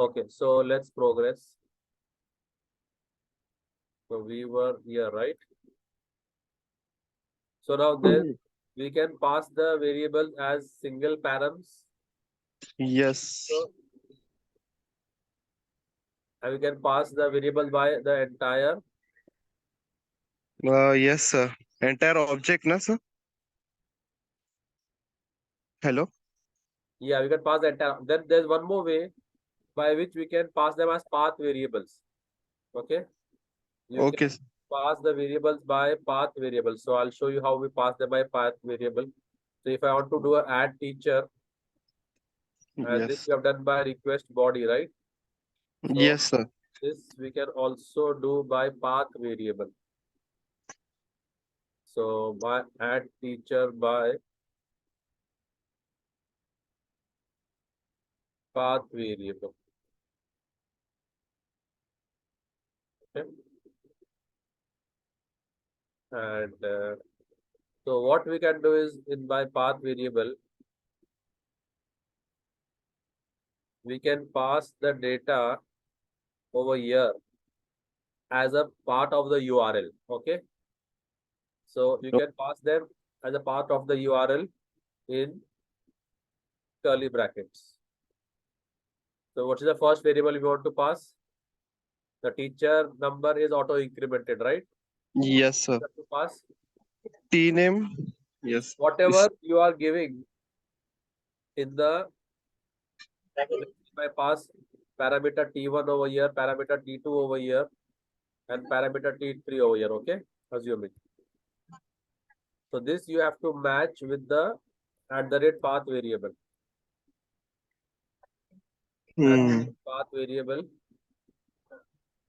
Okay, so let's progress. So we were here, right? So now then we can pass the variables as single params. Yes. So and we can pass the variable by the entire. Yes, sir. Entire object, na, sir? Hello? Yeah, we can pass the entire. Then there's one more way by which we can pass them as path variables. Okay, you can Okay. pass the variables by path variables. So I'll show you how we pass them by path variable. So if I want to do a add teacher, and this Yes. we have done by request body, right? So Yes, sir. this we can also do by path variable. So by add teacher by path variable. Okay. And so what we can do is in by path variable, we can pass the data over here as a part of the URL. Okay. So you can pass them as a part of the URL in curly brackets. So what is the first variable we want to pass? The teacher number is auto incremented, right? Yes, sir. To pass T name. Yes. whatever you are giving in the if I pass parameter T1 over here, parameter T2 over here, and parameter T3 over here, okay? Assuming. So this you have to match with the @path variable. Path variable.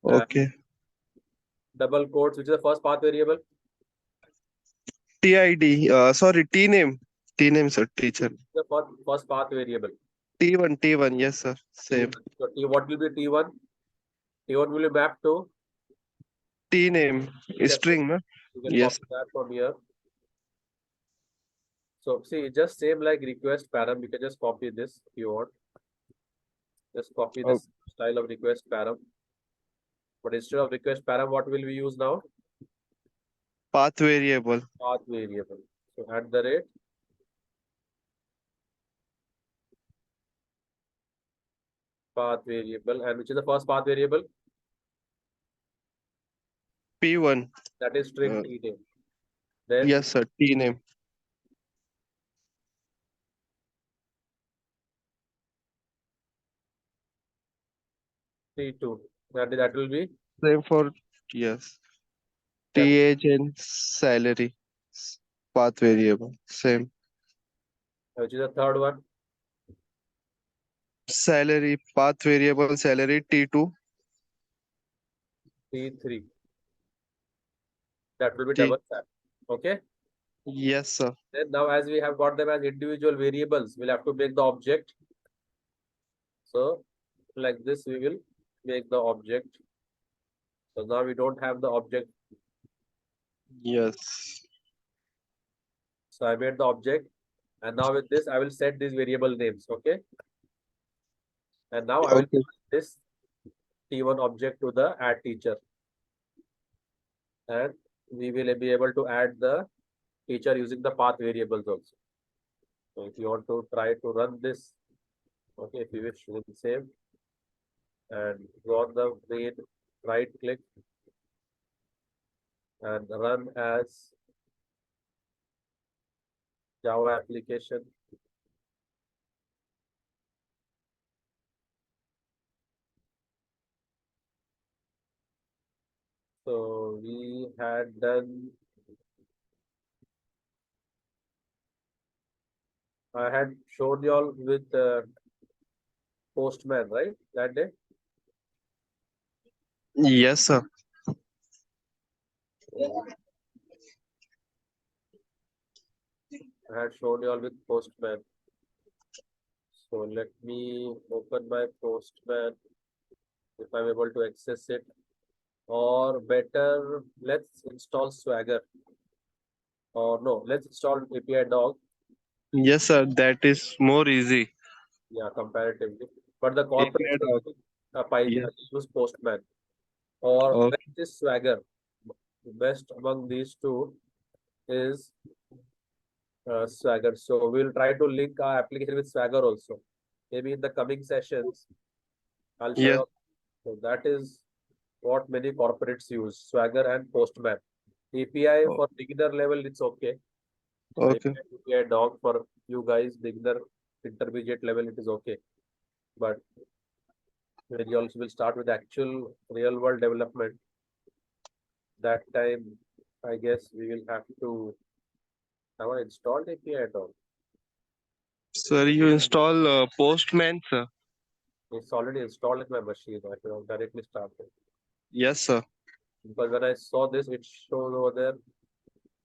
Okay. Double quotes, which is the first path variable? TID. Sorry, T name. T name, sir. Teacher. The first path variable. T1. T1. Yes, sir. Same. So what will be T1? T1 will be mapped to T name. String, na? you can Yes. copy that from here. So see, just same like request param. You can just copy this if you want. Just copy Okay. this style of request param. But instead of request param, what will we use now? Path variable. Path variable. So @ path variable, and which is the first path variable? P1. That is string T name. Then Yes, sir. T name. T2. That will be Same for yes. that TH and salary. Path variable. Same. which is the third one. Salary. Path variable salary T2. T3. That will be T. double tap. Okay. Yes, sir. Then now as we have got them as individual variables, we'll have to make the object. So like this, we will make the object. So now we don't have the object. Yes. So I made the object. And now with this, I will set these variable names. Okay. And now I will Okay. pass this T1 object to the add teacher. And we will be able to add the teacher using the path variables also. So if you want to try to run this, okay, if you wish, you can save and go on the main, right click and run as Java application. So we had done, I had shown you all with Postman, right? That day. Yes, sir. I had shown you all with Postman. So let me open my Postman if I'm able to access it. Or better, let's install Swagger. Or no, let's install API dog. Yes, sir. That is more easy. Yeah, comparatively. but the API corporates are dog. using Python, Yes. use Postman, or Okay. best is Swagger. The best among these two is Swagger. So we'll try to link our application with Swagger also. Maybe in the coming sessions, I'll show Yes. you. So that is what many corporates use, Swagger and Postman. API Oh, for beginner level, it's okay. okay. API dog for you guys, beginner, intermediate level, it is okay. But when you also will start with actual real world development, that time, I guess we will have to have an installed API dog. Sir, you install Postman, sir? It's already installed in my machine. I can directly start it. Yes, sir. Because when I saw this, it shows over there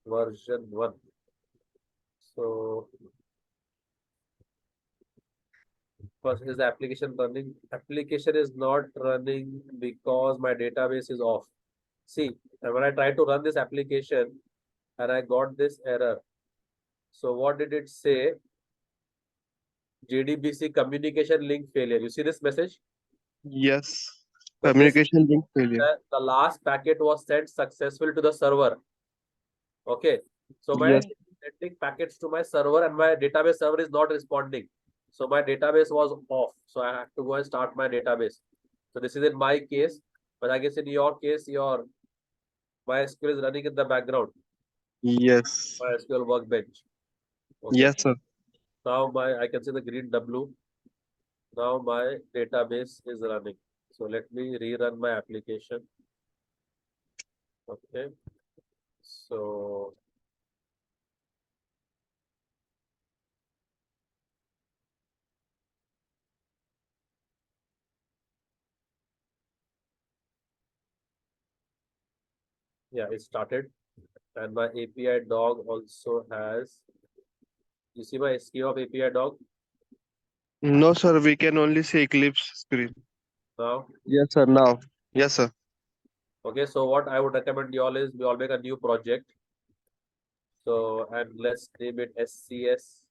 version 1. So first is the application running. Application is not running because my database is off. See, and when I try to run this application and I got this error. So what did it say? JDBC communication link failure. You see this message? Yes. So this Communication link failure. the last packet was sent successful to the server. Okay. So my Yes. sending packets to my server and my database server is not responding. So my database was off. So I have to go and start my database. So this is in my case, but I guess in your case, your MySQL is running in the background. Yes. MySQL workbench. Okay. Yes, sir. Now I can see the green W. Now my database is running. So let me rerun my application. Okay. So yeah, it started. And my API dog also has, you see my SKU of API dog No, sir. We can only see Eclipse screen. now. Yes, sir. Now. Yes, sir. Okay, so what I would recommend you all is we all make a new project. So, and let's name it SCS.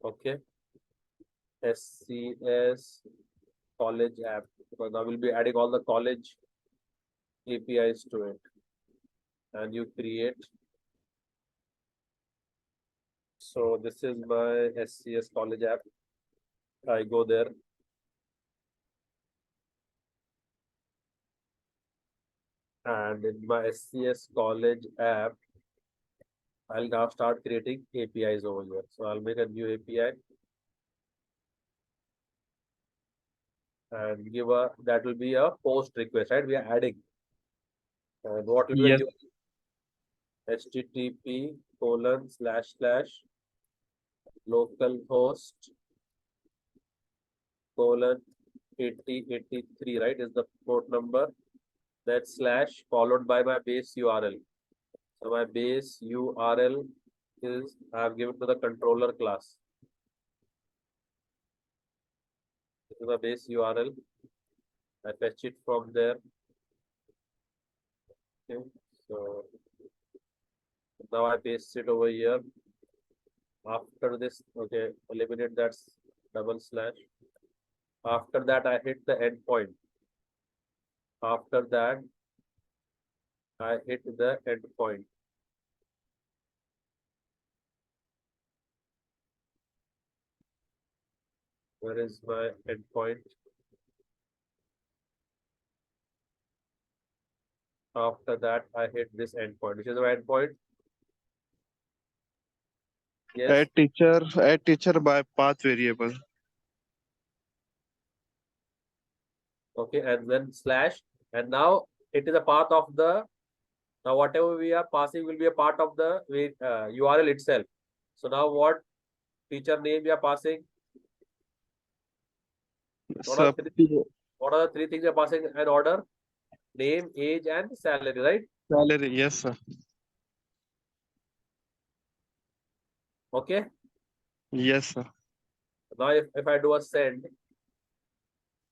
Okay, SCS college app. Because now we'll be adding all the college APIs to it. And you create. So this is my SCS college app. I go there. And in my SCS college app, I'll now start creating APIs over here. So I'll make a new API and give a, that will be a post request, right? We are adding. And what will be the Yes. URL? http:// localhost colon 8083, right? Is the port number. That slash followed by my base URL. So my base URL is I have given to the controller class. This is my base URL. I fetch it from there. Okay. So now I paste it over here. After this, okay, eliminate that double slash. After that, I hit the endpoint. After that, I hit the endpoint. Where is my endpoint? After that, I hit this endpoint, which is my endpoint. Yes. Add teacher by path variable. Okay, and then slash. And now it is a part of the, now whatever we are passing will be a part of the URL itself. So now what teacher name we are passing? What are Sub three, what are the three things we are passing in order? Name, age, and salary, right? salary. Yes, sir. Okay. Yes, sir. Now if I do a send,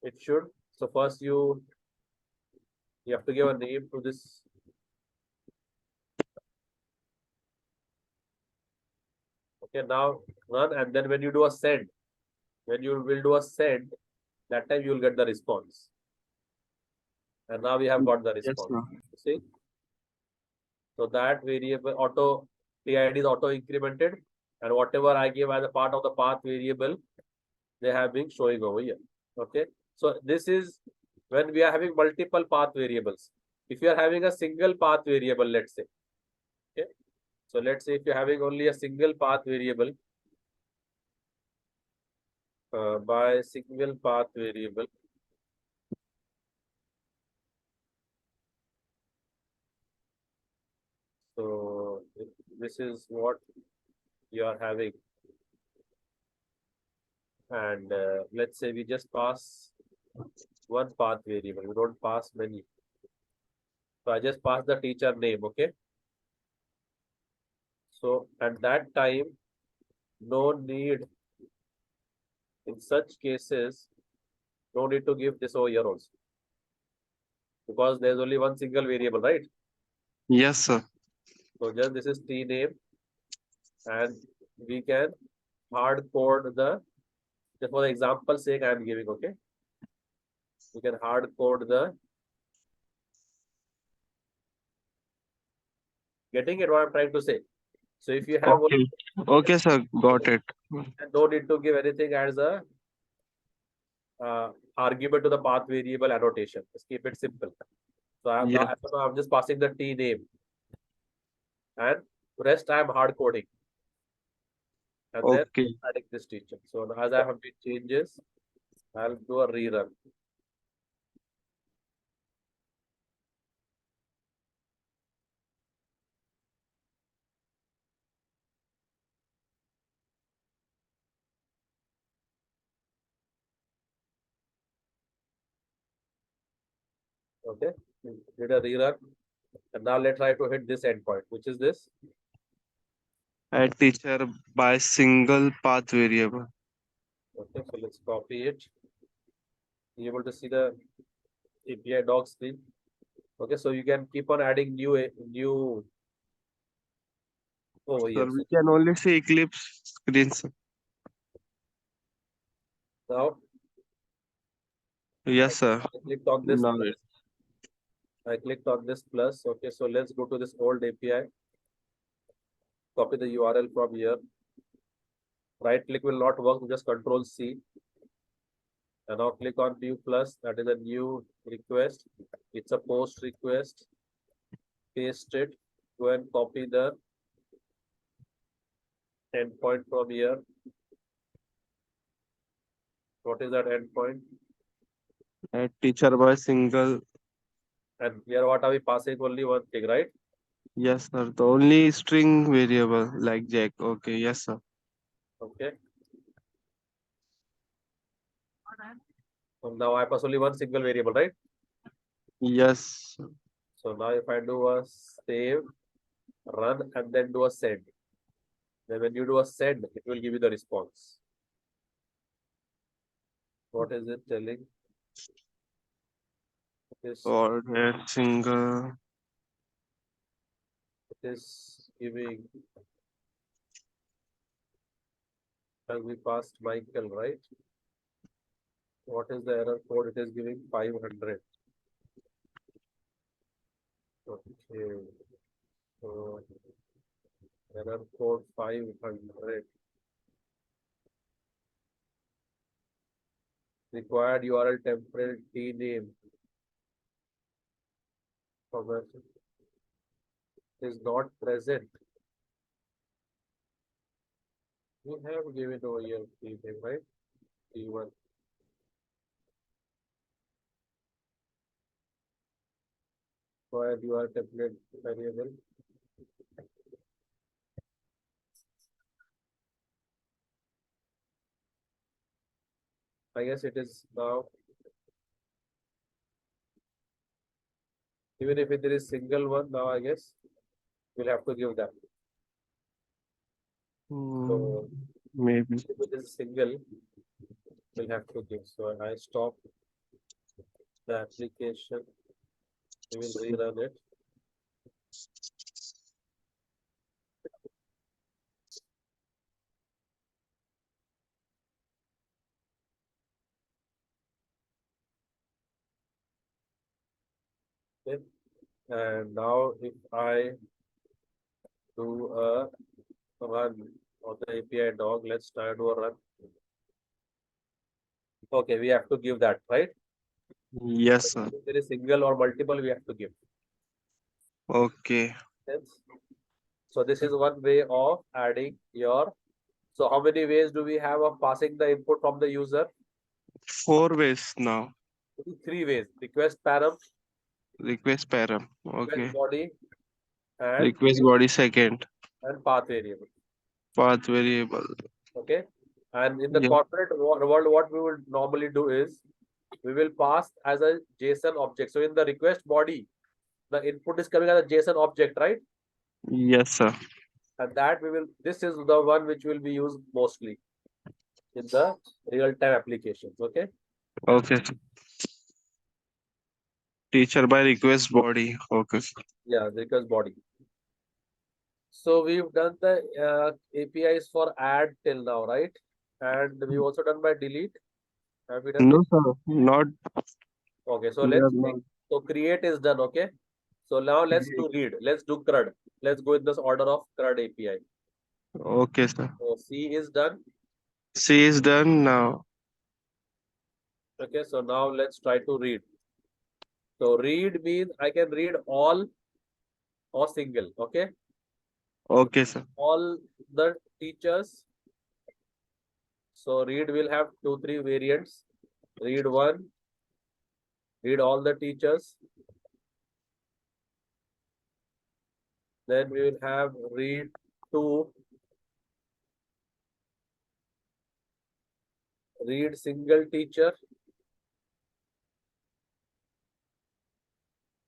it should. So first you have to give a name to this. Okay, now run, and then when you do a send, when you will do a send, That time you will get the response. And now we have got the Yes, response. sir. See? So that variable auto PID is auto incremented, and whatever I give as a part of the path variable, they have been showing over here. Okay. So this is when we are having multiple path variables. If you are having a single path variable, let's say. Okay. So let's say if you're having only a single path variable, by single path variable. So this is what you are having, and let's say we just pass one path variable. We don't pass many. So I just pass the teacher name. Okay. So at that time, no need in such cases, no need to give this over here also, because there's only one single variable, right? Yes, sir. So just this is t name, and we can hard code the, just for the example sake I am giving. Okay. We can hard code the, getting it what I'm trying to say. So if you have Okay. Okay, sir. Got it. no need to give anything as a argument to the path variable annotation. Just keep it simple. So I'm now, Yes. as of now, I'm just passing the t name, and rest I'm hard coding, and then Okay. adding this teacher. So as I have made changes, I'll do a rerun. Okay, did a rerun, and now let's try to hit this endpoint, which is this. Add teacher by single path variable. Okay, so let's copy it. Be able to see the API doc screen. Okay, so you can keep on adding new over Sir, here. we So can only see Eclipse screen, sir. now Yes, sir. I clicked on this Now plus. it. I clicked on this plus. Okay, so let's go to this old API. Copy the URL from here. Right click will not work. Just Control C. And now click on new plus. That is a new request. It's a post request. Paste it. Go and copy the endpoint from here. What is that endpoint? Add teacher by single. And here, what are we passing? Only one thing, right? Yes, sir. The only string variable like Jack. Okay. Yes, sir. Okay. So now I pass only one single variable, right? Yes. So now if I do a save, run, and then do a send. Then when you do a send, it will give you the response. What is it telling? It is, Or add single. it is giving, as we passed Michael, right? What is the error code? It is giving 500. Okay. So error code 500. Required URL template T name is not present. We have given over here T name, right? T1. Required URL template variable. I guess it is now, even if there is single one, now I guess we'll have to give that. Hmm, So maybe. if it is single, we'll have to give. So I stop the application. We will rerun it. Okay. And now if I do a run of the API dog, let's try to do a run. Okay, we have to give that, right? Yes, sir. If there is single or multiple, we have to give. Okay. Yes. So this is one way of adding your. So how many ways do we have of passing the input from the user? 4 ways now. Three ways: request param, Request param. request Okay. body, and Request body second. path variable. Path variable. Okay. And in the Yeah. corporate world, what we will normally do is we will pass as a JSON object. So in the request body, the input is coming as a JSON object, right? Yes, sir. And that we will, this is the one which will be used mostly in the real-time applications. Okay. Okay. Teacher by request body. Okay. Yeah, request body. So we've done the APIs for add till now, right? And we've also done by delete. Have we done No, delete? sir. Not. Okay, so We let's are take, not. so create is done, okay? So now let's do read. Let's do CRUD. Let's go in this order of CRUD API. Okay, sir. So C is done. C is done now. Okay, so now let's try to read. So read means I can read all or single, okay? Okay, sir. All the teachers. So read will have two, three variants. Read one, read all the teachers. Then we will have read two, read single teacher.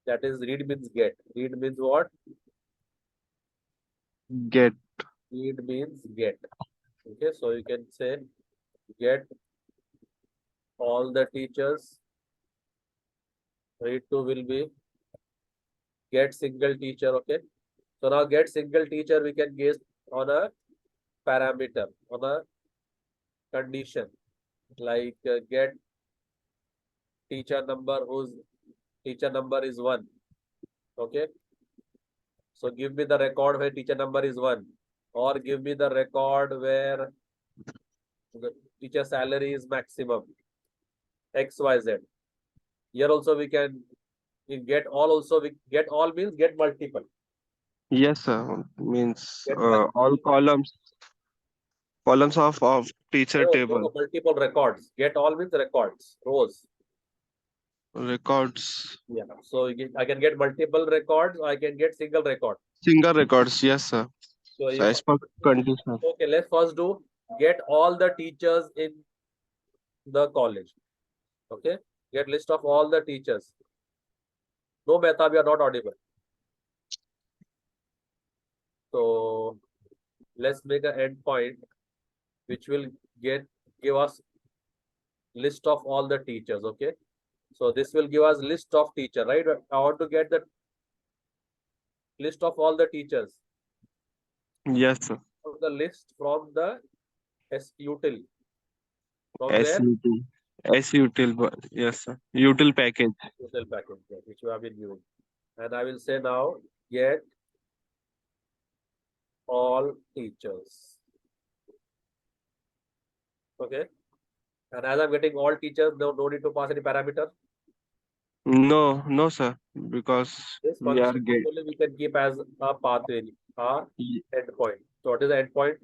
That is read means get. Read means what? Get. Read means get. Okay, so you can say get all the teachers. Read two will be get single teacher. Okay, so now get single teacher we can guess on a parameter, on a condition, like get teacher number whose teacher number is 1. Okay, so give me the record where teacher number is 1, or give me the record where the teacher salary is maximum XYZ. Here also we can, in get all also, we get all means get multiple. Yes, sir. Means Get all multiple. columns of teacher No, no, table no, multiple records. Get all means records, rows. records. Yeah. So I can get multiple records. I can get single record. Single records. Yes, sir. So So if as per condition. okay, let's first do get all the teachers in the college. Okay. Get list of all the teachers. No, Mehta, we are not audible. So let's make an endpoint which will get give us list of all the teachers. Okay. So this will give us list of teacher, right? I want to get the list of all the teachers. Yes, sir. From the list from the util. From S where? util. S util. Yes, sir. Util package. Util package, yeah, which we have been using. And I will say now get all teachers. Okay. And as I'm getting all teachers, no need to pass any parameter. No, no, sir. Because This we are function get only we can keep as a path variable, a endpoint. So what is the endpoint?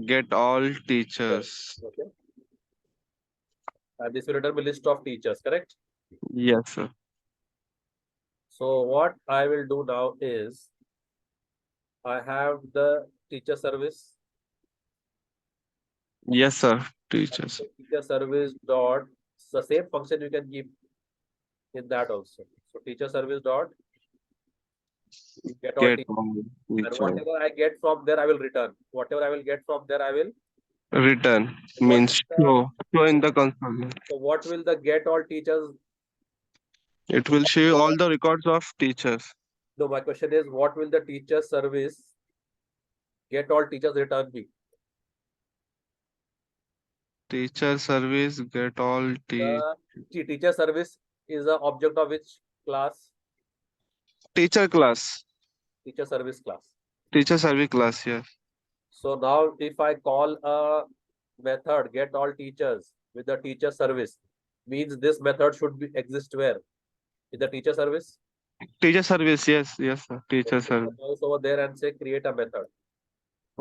get all Yes. teachers. Okay. And this will return a list of teachers, correct? Yes, sir. So what I will do now is I have the teacher service. Yes, sir. Teachers. Teacher service dot, the same function you can keep in that also. So teacher service dot get all Get teachers. all And teachers. whatever I get from there, I will return. Whatever I will get from there, I will. Return What means show in the console. so what will the get all teachers? It will show you all the records of teachers. No, my question is what will the teacher service get all teachers return me? Teacher service get all The teacher service is the object of which class? Teacher class. Teacher service class. Teacher service class, yes. So now if I call a method get all teachers with the teacher service, means this method should be exist where? In the teacher service? Teacher service, yes, yes, sir. Teacher Okay, so service. mouse over there and say create a method.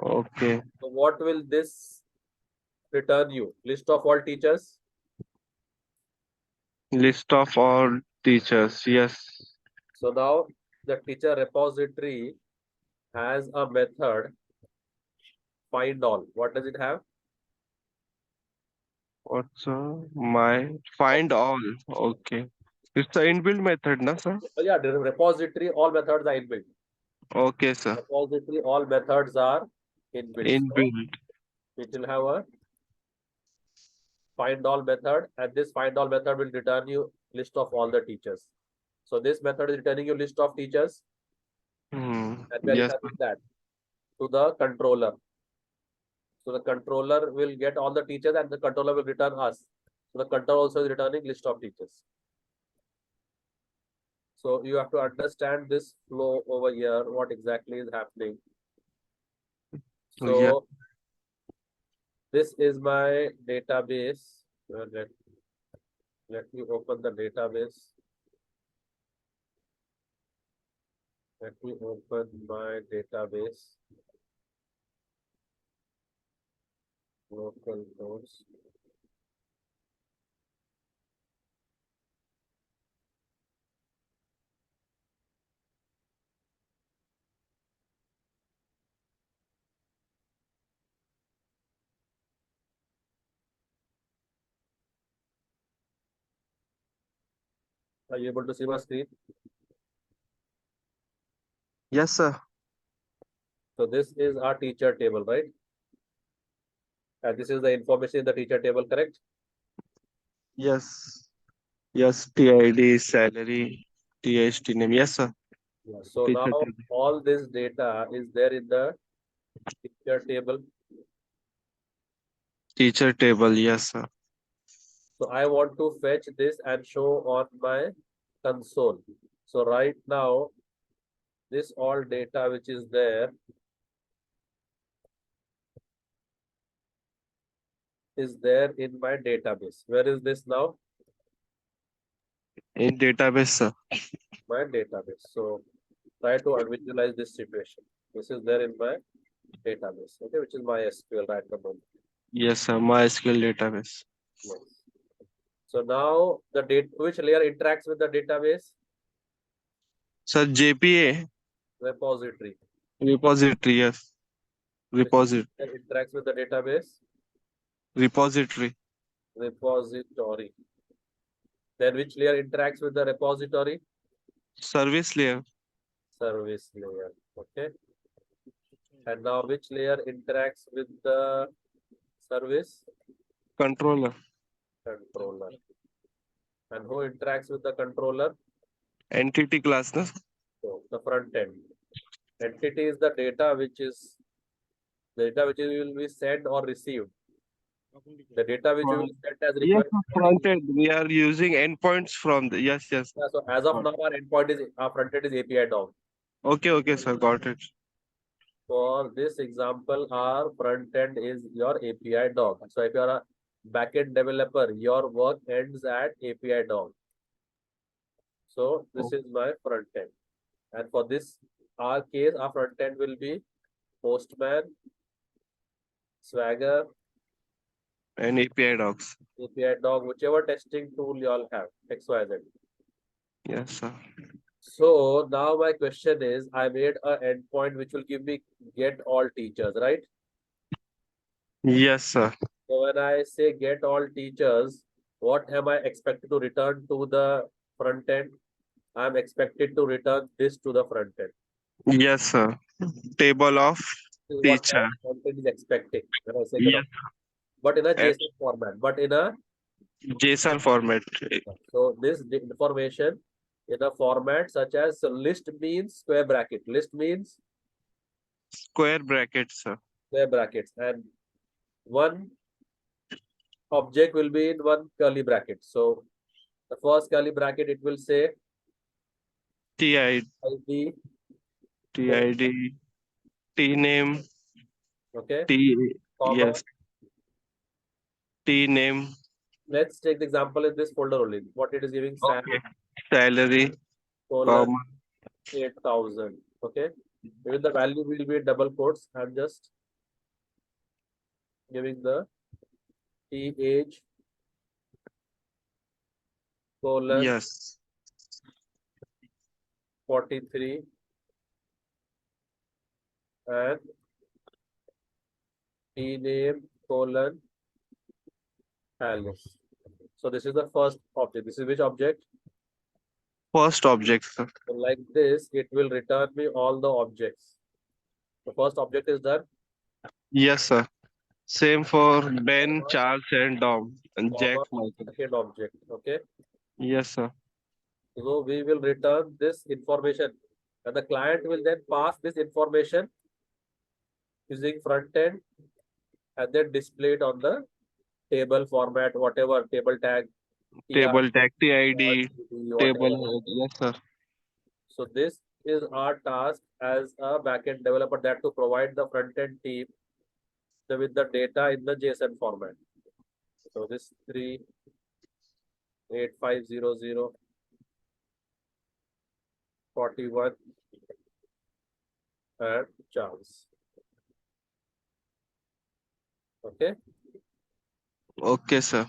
Okay. So what will this return you? List of all teachers. List of all teachers, yes. So now the teacher repository has a method find all. What does it have? What's my find all? Okay. It's the inbuilt method, na, sir? Oh, yeah, the repository, all methods are inbuilt. Okay, sir. Repository, all methods are inbuilt. So Inbuilt. it will have a find all method, and this find all method will return you list of all the teachers. So this method is returning you list of teachers, and we are Yes, returning that to the controller. So the controller will get all the teachers and the controller will return us. So the controller also is returning list of teachers. So you have to understand this flow over here, what exactly is happening. yeah. So this is my database. Let me open the database. Let me open my database. Local nodes. Are you able to see my screen? Yes, sir. So this is our teacher table, right? And this is the information in the teacher table, correct? Yes. Yes, TID, salary, THT name. Yes, sir. Yeah. So now Teacher table. all this data is there in the teacher table. Teacher table. Yes, sir. So I want to fetch this and show on my console. So right now, this all data which is there is there in my database. Where is this now? In database, sir. My database. So try to visualize this situation. This is there in my database, okay, which is my SQL right now. Yes, sir. MySQL database. Yes. So now the data, which layer interacts with the database? Sir, JPA Repository. repository. Yes. Which Repository. layer interacts with the database? Repository. Repository. Then which layer interacts with the repository? Service layer. Service layer. Okay. And now which layer interacts with the service? Controller. Controller. And who interacts with the controller? Entity class, na? So the front end. Entity is the data which will be sent or received. The data which we will send as Yes, request. sir. Front end. We are using endpoints from the. Yes, yes. Yeah, so as of now, our endpoint is our front end is API DOM. Okay, okay, sir. Got it. For this example, our front end is your API DOM. So if you are a backend developer, your work ends at API DOM. So this is my front end. And for this, our case, our front end will be Postman, Swagger, And API docs. API Dog, whichever testing tool you all have, XYZ. Yes, sir. So now my question is, I made an endpoint which will give me get all teachers, right? Yes, sir. So when I say get all teachers, what am I expected to return to the front end? I'm expected to return this to the front end. Yes, sir. Table of This is what my teacher. front end is expecting when I say get all. Yes. But in a And JSON format. But in a JSON format. so this information in a format such as so list means square bracket. List means Square brackets, sir. square brackets, and one object will be in one curly bracket. So The first curly bracket, it will say TI, ID, TID, T name, okay, T, comma. yes, T name. Let's take the example in this folder only. What it is giving, Sam, Okay. Salary, colon, comma. 8,000. Okay. Even the value will be double quotes. I'm just giving the T age, colon, Yes. 43, and T name, colon, Alice. So this is the first object. This is which object? First object, sir. So like this, it will return me all the objects. The first object is done, Yes, sir. Same for Ben, comma, Charles, and Dom, and Jack, comma, Michael. second object. Okay. Yes, sir. So we will return this information, and the client will then pass this information using front end and then display it on the table format, whatever table tag, TR, Table tag, TID, table whatever. head. Yes, sir. So this is our task as a backend developer, that to provide the front end team with the data in the JSON format. So this 3850041 and Charles. Okay, Okay, sir.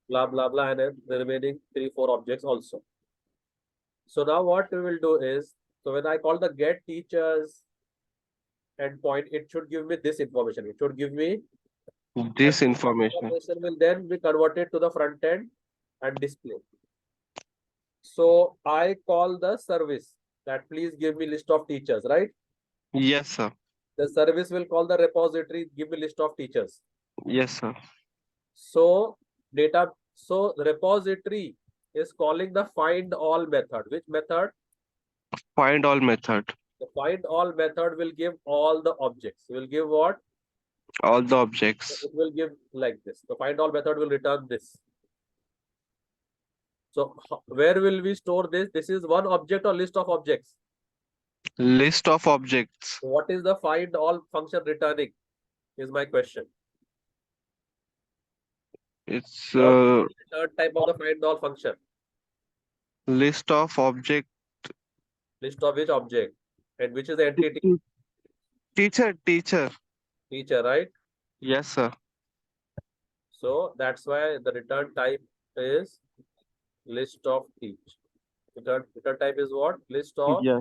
blah blah blah, and then the remaining 3 4 objects also. So now what we will do is, so when I call the get teachers endpoint, it should give me this information. It should give me, and This this information. information will then be converted to the front end and display. So I call the service that please give me list of teachers, right? Yes, sir. The service will call the repository, give me list of teachers. Yes, sir. So the repository is calling the find all method. Which method? Find all method. The find all method will give all the objects. Will give what? All the objects. It will give like this. The find all method will return this. So where will we store this? This is one object or list of objects. List of objects. So what is the find all function returning? Is my question. It's What is the return type of the find all function? list of object. List of which object? And which is the entity? Teacher. Teacher, right? Yes, sir. So that's why the return type is list of teach. Return type is what? List of, Yeah.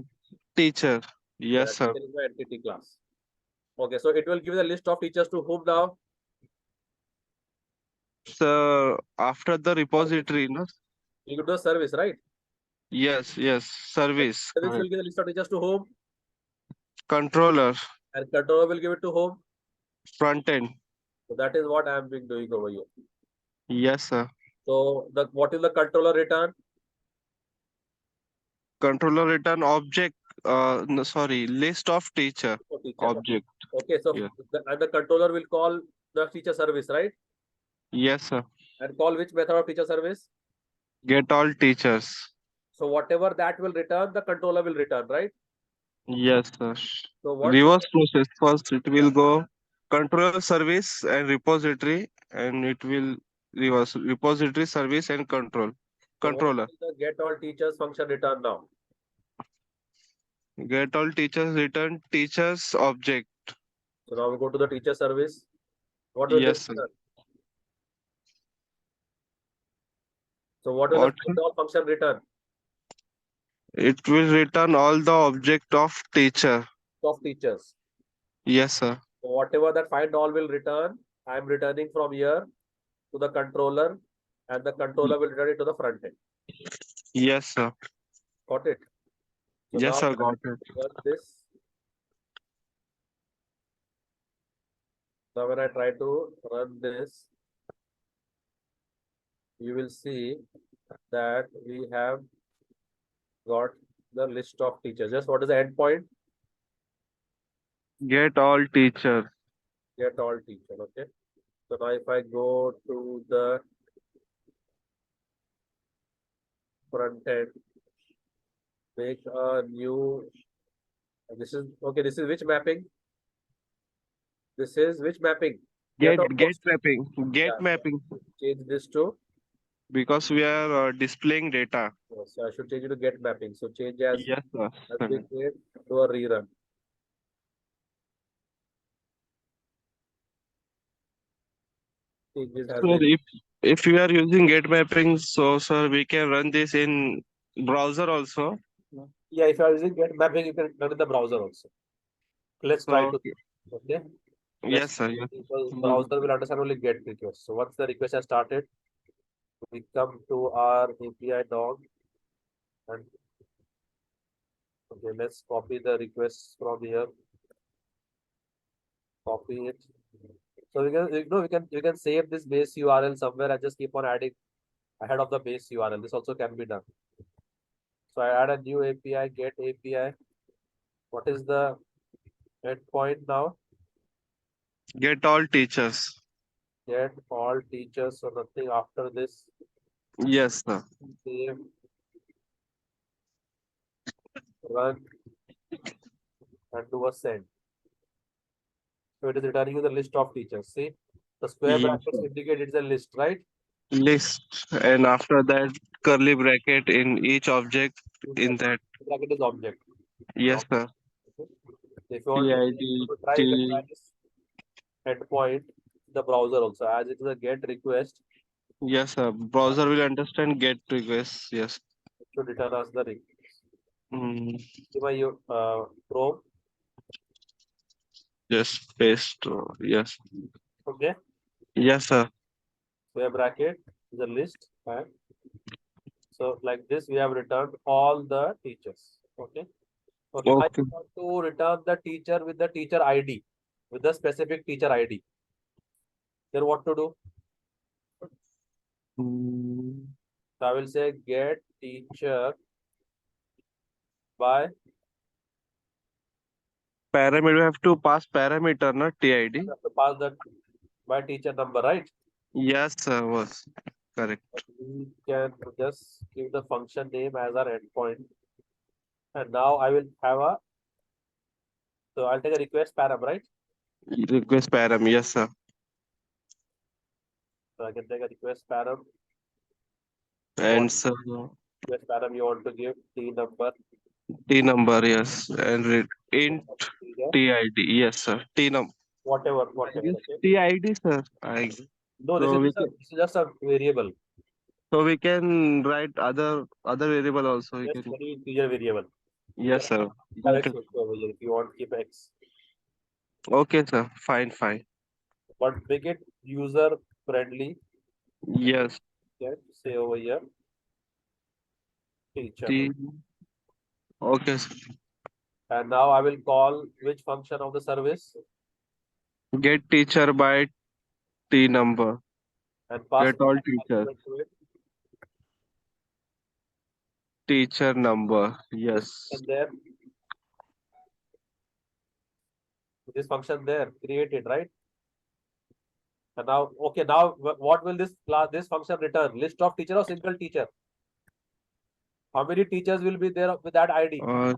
Teacher. yeah, Yes, sir. teacher is my entity class. Okay, so it will give the list of teachers to whom now? So after the Service. repository, no? You give the service, right? Yes. Service. Service will Correct. give the list of teachers to whom? Controller. And controller will give it to whom? Front end. So that is what I am being doing over here. Yes, sir. So the what is the controller return? Controller return object. No, sorry. List of teacher. For teacher. Object. Okay, so Yeah. and the controller will call the teacher service, right? Yes, sir. And call which method of teacher service? Get all teachers. So whatever that will return, the controller will return, right? Yes, sir. So what should, Reverse process. First, it yeah. will go control service and repository, and it will reverse repository service and control. So what Controller. will the get all teachers function return now? Get all teachers return teachers object. So now we go to the teacher service. What will this Yes, sir. return? So what will the What? find all function return It will return all the object of teacher. of teachers? Yes, sir. So whatever that find all will return, I am returning from here to the controller, and the controller will return it to the front end. Yes, sir. Got it? So Yes, now sir. Got it. run this. Now when I try to run this, you will see that we have got the list of teachers. Just what is the endpoint? Get all teachers. Get all teacher. Okay. So now if I go to the front end, make a new, this is, okay, this is which mapping? This is which mapping? Get or Get post? mapping. Get Yeah, mapping. so change this to, Because we are displaying data. so I should change it to get mapping. So change as Yes, sir. has been made to a rerun. Changes has Sir, been, if you are using get mapping, so sir, we can run this in browser also. yeah, if you are using get mapping, you can run in the browser also. Let's try to, Okay. okay. Let's, Yes, sir. Yes. because Mm, browser will understand only get request. So once the request has started, we come to our API dog and okay, let's copy the request from here. Copy it. So we can, we can save this base URL somewhere and just keep on adding ahead of the base URL. This also can be done. So I add a new API, get API. What is the endpoint now? Get all teachers. Get all teachers. So nothing after this. Yes, sir. Save, run, and do a send. So it is returning you the list of teachers. See, the square Yes, brackets sir. indicate it's a list, right? List, and after that, curly bracket in each object In that in that. bracket is object. Yes, sir. Okay. If you want to, PID, if you want to try, you can try this endpoint in the browser also. As it is a get request, Yes, sir. Browser will understand get requests. Yes. it should return us the request. Mm, Give my Chrome. just paste. Yes. Okay. Yes, sir. Square bracket is a list. And so like this, we have returned all the teachers. Okay. Okay. Now Okay. you want to return the teacher with the teacher ID, with the specific teacher ID. Then what to do? Mm, So I will say get teacher by, parameter, we have to pass parameter, not I TID. have to pass the by teacher number, right? Yes, sir. Was correct. We can just give the function name as our endpoint. And now I will have a, so I'll take a request param, right? Request param. Yes, sir. So I can take a request param. What And sir, request param you want to give? T number, T number. Yes, and int teacher, TID. Yes, sir. T number. I whatever. guess Okay. TID, sir. I No, so we can this is just a variable. we can write other variable also. We Just can. any integer variable. You can Yes, sir. have Got X it. over here if you want to keep X. Okay, sir. Fine, fine. But make it user friendly. Yes. Okay. Say over here, teacher. T. Okay, sir. And now I will call which function of the service Get teacher by T number. and pass Get all teachers. argument to it. Teacher number. This Yes. function there, this function there, created, right? And now, okay, now what will this class, this function return? List of teacher or single teacher? How many teachers will be there with that ID? Uh,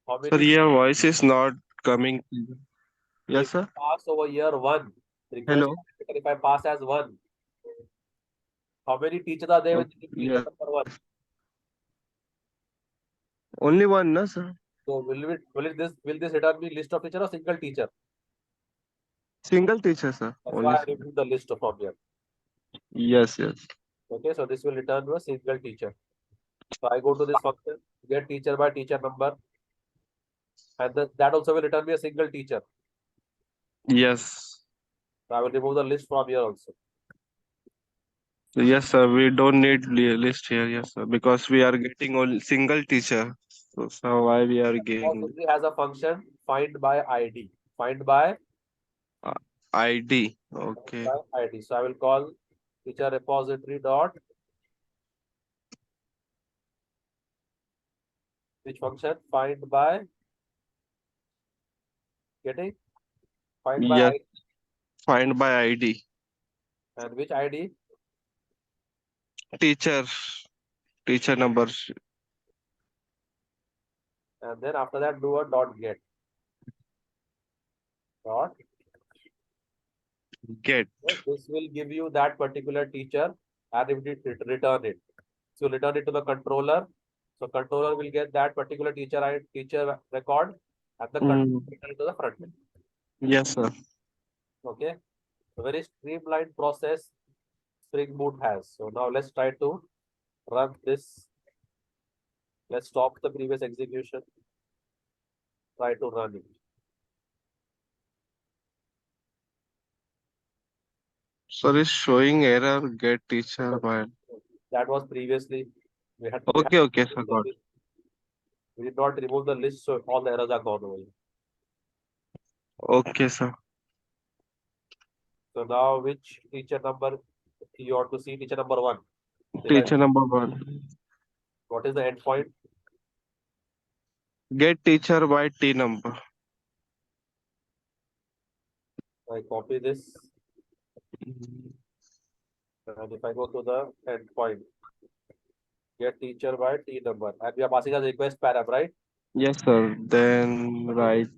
How sir, many? your voice is not coming. Yes, If sir. pass over here one request, Hello. if I pass as one, how many teachers are there with Okay. teacher Yes. number one? Only one, no, sir. So will this return me list of teacher or single teacher? Single teacher, sir. That's why Only I single. remove the list from here. Yes, yes. Okay, so this will return to a single teacher. So I go to this function, get teacher by teacher number, and that also will return me a single teacher. Yes. So I will remove the list from here also. Yes, sir. We don't need list here, yes, sir, because we are getting only single teacher. So why we are Also, giving it has a function find by ID. Find by uh, ID? Okay. ID. So I will call teacher repository dot which function find by getting find by Yes. ID Find by ID. and which ID teacher number. And then after that, do a dot get. Dot. Get. This will give you that particular teacher and it will return it. So return it to the controller. So controller will get that particular teacher record and the controller Mm, return it to the front end. yes, sir. Okay. A very streamlined process Spring Boot has. So now let's try to run this. Let's stop the previous execution. Try to run it. Sir is showing error. Get teacher by. That was previously. We had Okay, okay, sir. Got. we did not remove the list, so all the errors are gone away. Okay, sir. So now which teacher number you want to see? Teacher number one. Teacher number 1. What is the endpoint? Get teacher by T number. I copy this, and if I go to the endpoint, get teacher by T number, and we are passing as request param, right? Yes, sir. Then write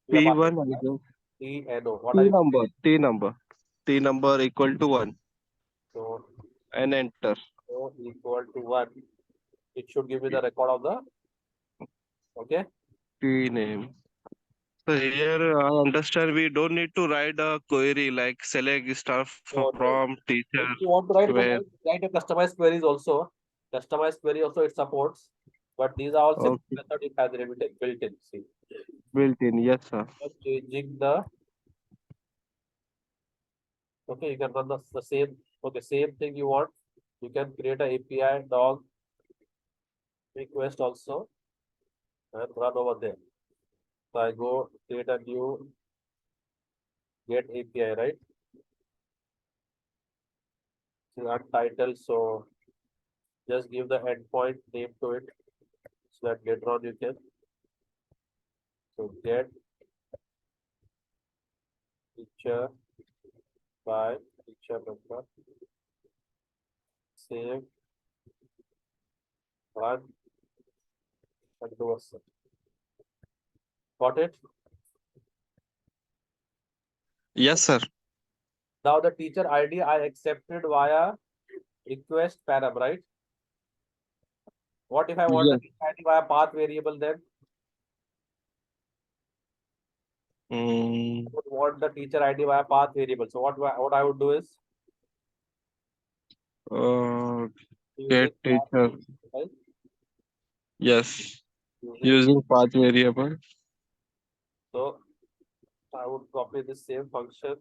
We are passing P1, I guess. T N O. What are T you? number. T number. T number equal to 1 So and enter. O equal to 1. It should give me the record of the. Okay. T name. So here I understand we don't need to write a query like select stuff So no. from teacher If you want to write, you can where. write a customized queries also. Customized query also it supports, but these are all simple Okay. method it has built in. See, Built in. Yes, sir. just changing the. Okay, you can run the same. Okay, same thing you want. You can create a API dog request also and run over there. So I go create a new get API, right? So untitled. So just give the endpoint name to it. So that later on you can. So get teacher by teacher number. Save, run, and do a search. Got it? Yes, sir. Now the teacher ID I accepted via request param, right? What if I want the Yes. teacher ID via path variable then? Mm, I would want the teacher ID via path variable. So what I would do is uh, using get path teacher. variable, right? Yes. Using Using path variable. so I would copy the same function,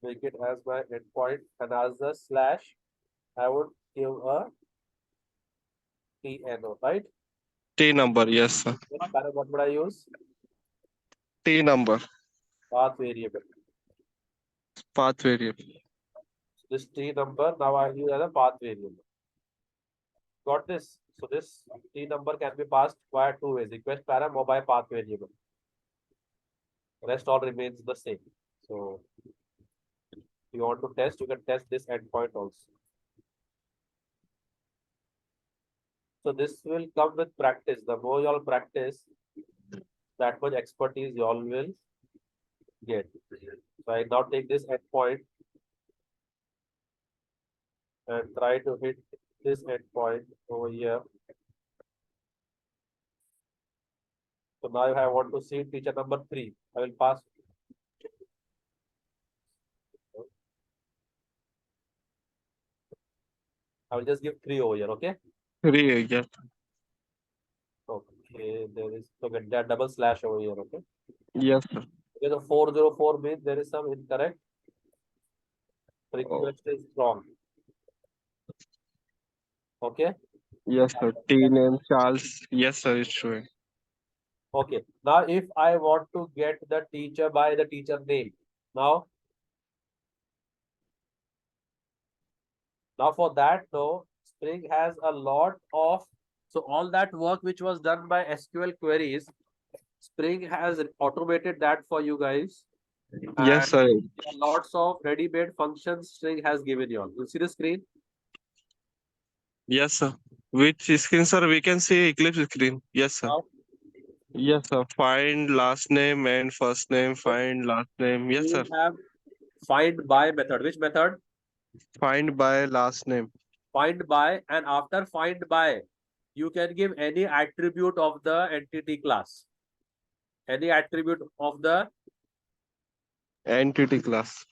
make it as my endpoint, and as the slash, I would give a TNO, right? T number. Yes, sir. Param, what would I use? T number. Path variable. Path variable. This T number now I use as a path variable. Got this? So this T number can be passed via two ways, request param or by path variable. Rest all remains the same. So if you want to test, you can test this endpoint also. So this will come with practice. The more you all practice, that much expertise you all will get. So I now take this endpoint and try to hit this endpoint over here. So now I want to see teacher number 3. I will pass. I will just give 3 over here, okay? 3. Yes. Okay, there is okay, that double slash over here, okay? Yes, sir. Okay, the 404 means there is some incorrect. Oh, Request is wrong. Okay. yes, sir. T name Charles. Yes, sir. It's showing. Okay. Now, if I want to get the teacher by the teacher name, now for that, no, Spring has a lot of so all that work which was done by SQL queries, Spring has automated that for you guys. Yes, And sir. lots of ready-made function string has given you all. You see the screen? Yes, sir. Which screen, sir? We can see Eclipse screen. Yes, sir. Now Yes, sir. Find last name and first name. Find last name. Yes, sir. you have find by method. Which method? Find by last name. Find by, and after find by, you can give any attribute of the entity class. Any attribute of the, Entity class.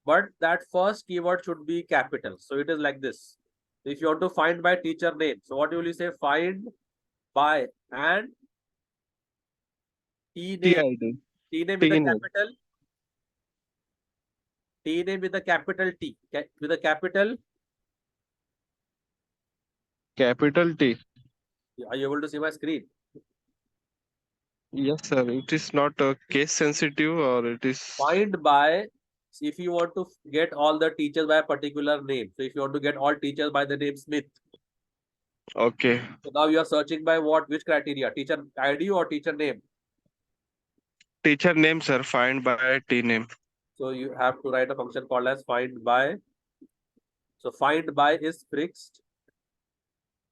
but that first keyword should be capital. So it is like this. If you want to find by teacher name, so what will you say? Find by and T name. TID. T name with a T name. capital. T name with a capital T. With a capital. Capital T. Are you able to see my screen? Yes, sir. It is not case sensitive or it is Find by, if you want to get all the teachers by a particular name. So if you want to get all teachers by the name Smith, okay. so now you are searching by what? Which criteria? Teacher ID or teacher name? Teacher name, sir. Find by T name. So you have to write a function called as find by. So find by is fixed.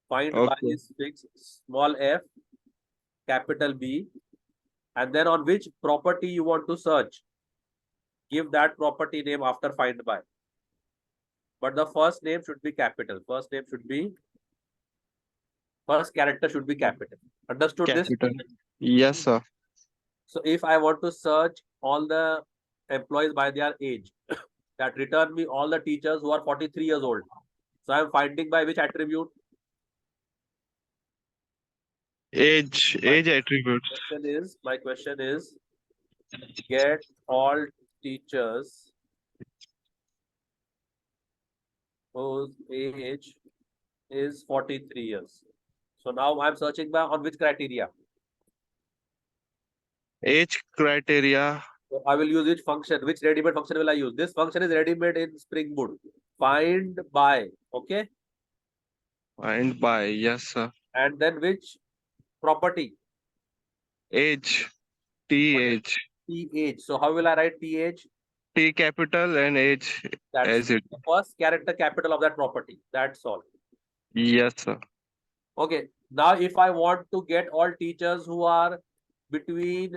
Find by Okay. is fixed. Small f, capital B, and then on which property you want to search, give that property name after find by. But the first name should be capital. First character should be capital. Understood this? Capital. Yes, sir. So if I want to search all the employees by their age, that return me all the teachers who are 43 years old. So I'm finding by which attribute? Age. My Age attributes. question is get all teachers whose age is 43 years. So now I'm searching by on which criteria? Age criteria. So I will use which function? Which ready-made function will I use? This function is ready-made in Spring Boot. Find by, okay? Find by. Yes, sir. And then which property? Age. T What is age. T age? So how will I write T age? T capital and age That's as it. the first character capital of that property. That's all. Yes, sir. Okay. Now, if I want to get all teachers who are between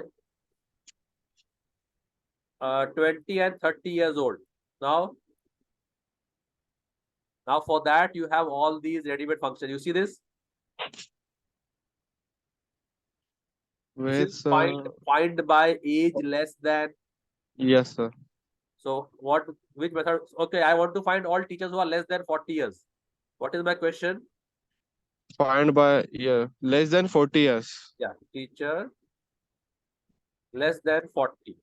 20 and 30 years old. Now for that, you have all these ready-made functions. You see this? This is Where's find by age less than. yes, sir. So which method? Okay, I want to find all teachers who are less than 40 years. What is my question? Find by year. Less than 40 years. Yeah, teacher less than 40.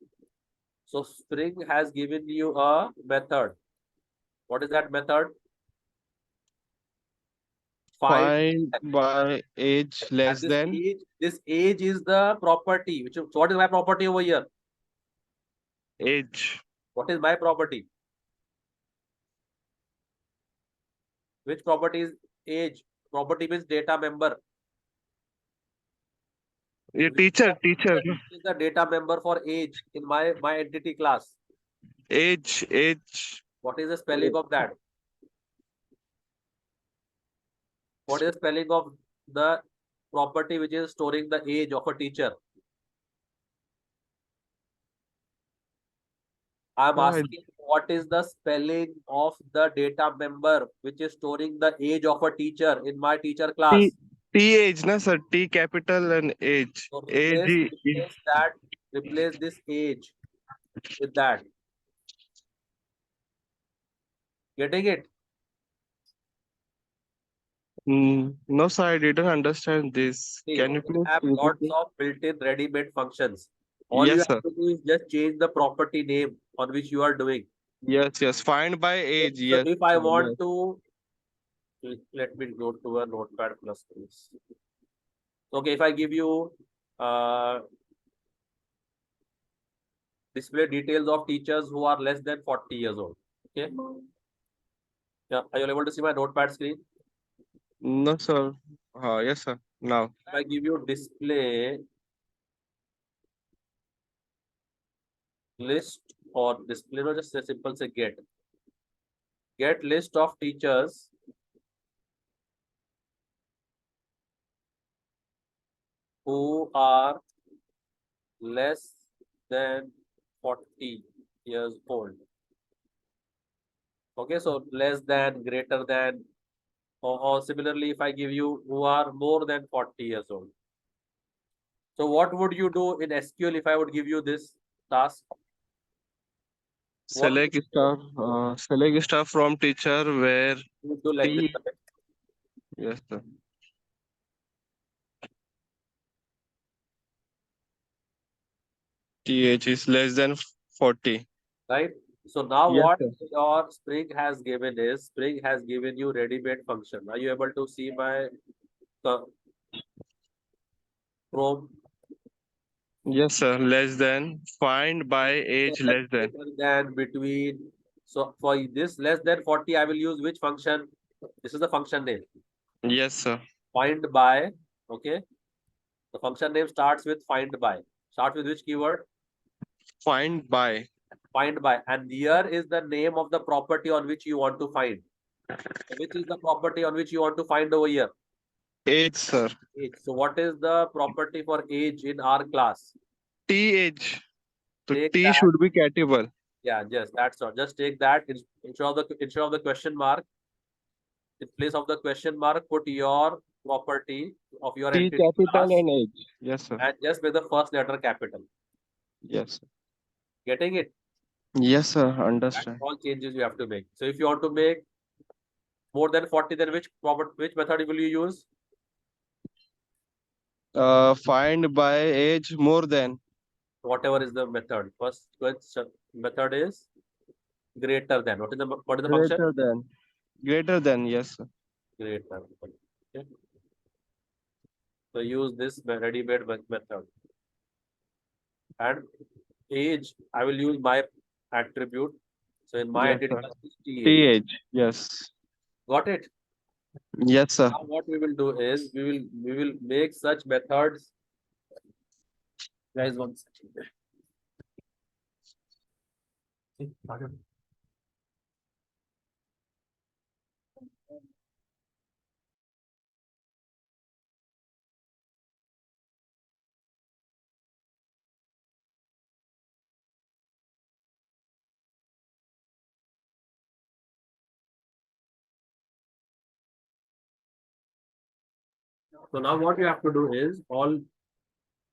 So Spring has given you a method. What is that method? Find. Find by age And less this than age is the property. So what is my property over here? age. What is my property? Which property is age? Property means data member. Yeah, Which teacher. is the data member for age in my entity class? Age. What is the spelling of that? What is the spelling of the property which is storing the age of a teacher? I'm Uh, asking what is the spelling of the data member which is storing the age of a teacher in my teacher T class? T age, na sir. T capital and age. So Age. replace this age with that. Getting it? No, sir. I didn't understand this. See, Can you we please have repeat lots it? of built-in ready-made functions. All you Yes, have sir. to do is just change the property name on which you are doing. Yes. Find by age. So Yes. if I Yes. want to, let me go to a notepad plus please. Okay, if I give you uh, display details of teachers who are less than 40 years old. Okay. Yeah. Are you able to see my notepad screen? No, sir. Yes, sir. Now. If I give you list or display, no, just a simple say get list of teachers who are less than 40 years old. Okay, so less than, greater than, or similarly, if I give you who are more than 40 years old. So what would you do in SQL if I would give you this task? What would Select star from teacher where you do like this, T. Yes, sir. TH is less than 40. right? So now Yes, what sir. your Spring has given is, Spring has given you ready-made function. Are you able to see my Chrome? Yes, sir. Less than. Find by age less than. Greater than, between. So for this less than 40, I will use which function? This is the function name. Yes, sir. Find by. Okay. The function name starts with find by. Starts with which keyword? Find by Find by. And here is the name of the property on which you want to find. So which is the property on which you want to find over here? age, sir. Age. So what is the property for age in our class? TH. So Take T that. should be catable. Yeah, just that's all. Just take that instead of the question mark. In place of the question mark, put your property of your T entity capital class and age. Yes, sir. and just make the first letter capital. Yes, sir. Getting it? Yes, sir. That's Understand. all changes you have to make. So if you want to make more than 40, then which method will you use? Find by age more than. Whatever is the method. First method is greater than. What is the function? Greater than. Greater than. Yes, sir. Greater. Okay. So use this ready-made method. And age, I will use my attribute. So in my Yes, entity sir. class is th. TH. Yes. Got it? Yes, sir. Now what we will do is we will make such methods. Guys, one second. So now what you have to do is all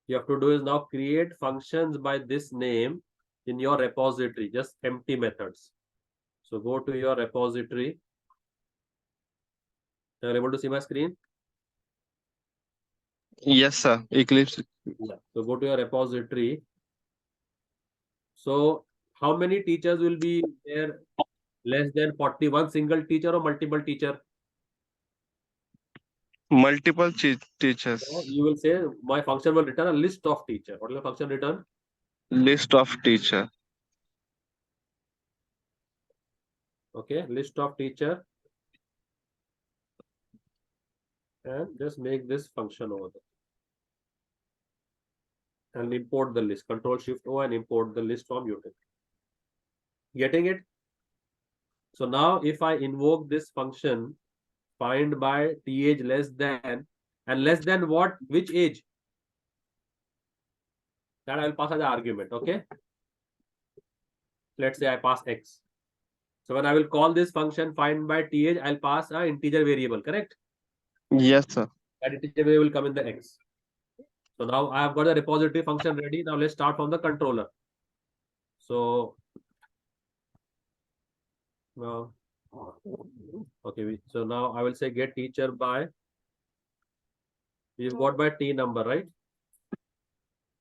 you have to do is now create functions by this name in your repository, just empty methods. So go to your repository. You're able to see my screen? Yes, sir. Eclipse. Yeah. So go to your repository. So how many teachers will be there less than 41 single teacher or multiple teacher? Multiple So teachers. you will say my function will return a list of teacher. What will the function return? List of teacher. Okay, list of teacher and just make this function over there and import the list. Control Shift O and import the list from util. Getting it? So now if I invoke this function, find by th less than, and less than what? Which age? That I will pass as an argument. Okay. Let's say I pass x. So when I will call this function find by th, I'll pass an integer variable, correct? Yes, sir. That integer variable will come in the x. So now I have got the repository function ready. Now let's start from the controller. So now, okay, so now I will say get teacher by, we've got by t number, right?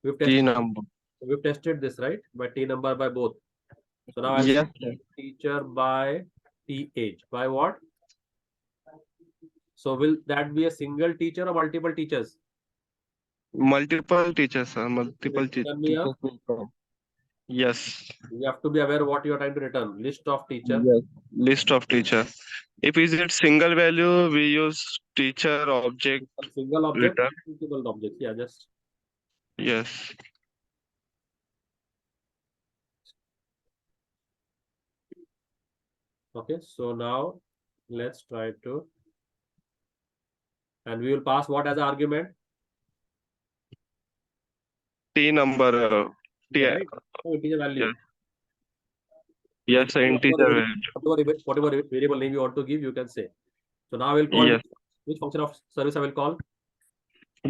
We've T tested number. we've tested this, right? By t number by both. So now I'll say Yes, sir. teacher by t age. By what? So will that be a single teacher or multiple teachers? Multiple teachers, sir. Will Multiple return me a, teachers will come. Yes. you have to be aware what you are trying to return. List of teacher. Yes. List of teacher. If is it single value, we use teacher object Single object, return. multiple objects. Yeah, just Yes. Okay, so now let's try to, and we will pass what as an argument? T number. T. Yeah, right? Oh, integer value. Yes. Yes, sir, integer value. Whatever variable name you want to give, you can say. So now I will call Yes. which function of service I will call,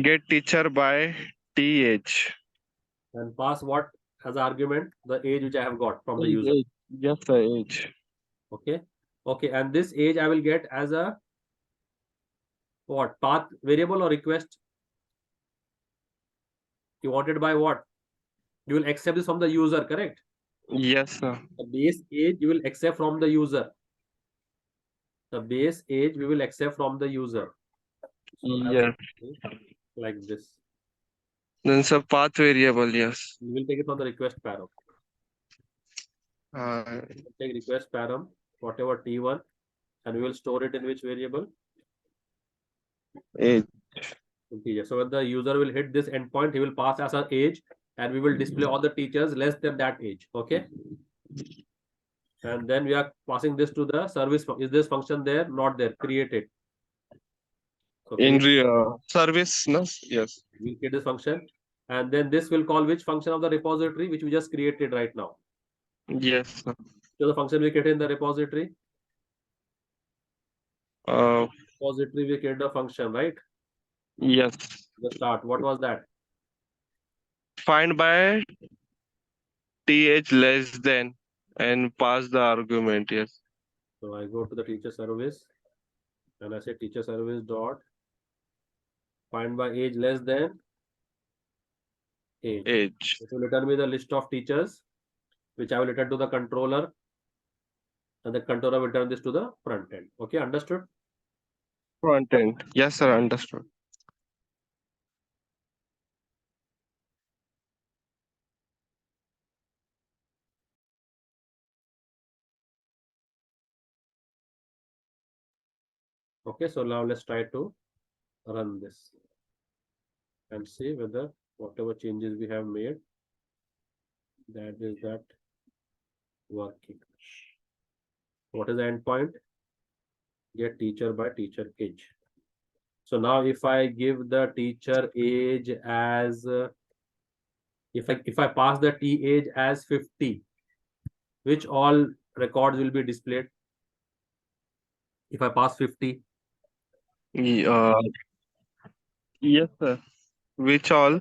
Get teacher by th. and pass what as an argument? The age which I have got from the user. Age. Yes, sir, age. Okay. Okay, and this age I will get as a what? Path variable or request? You wanted by what? You will accept this from the user, correct? Yes, sir. The base age you will accept from the user. The base age we will accept from the user. So Yes. like this. Then sir, path variable. Yes. We will take it from the request param. Uh, Take request param, whatever T1, and we will store it in which variable? age. Integer. So when the user will hit this endpoint, he will pass as an age, and we will display all the teachers less than that age. Okay. And then we are passing this to the service. Is this function there? Not there. Create it. So In create, service, no? Yes. we'll create this function. And then this will call which function of the repository, which we just created right now. Yes, sir. So the function we created in the repository. Uh, Repository we created a function, right? yes. The start. What was that? Find by th less than and pass the argument. Yes. So I go to the teacher service and I say teacher service dot find by age less than age. Age. It will return me the list of teachers, which I will return to the controller, and the controller will return this to the front end. Okay, understood? Front end. Yes, sir. Understood. Okay, so now let's try to run this and see whether whatever changes we have made, that working. What is the endpoint? Get teacher by teacher age. So now if I give the teacher age as if I pass the T age as 50, which all records will be displayed? If I pass 50, Uh, yes, sir. Which all?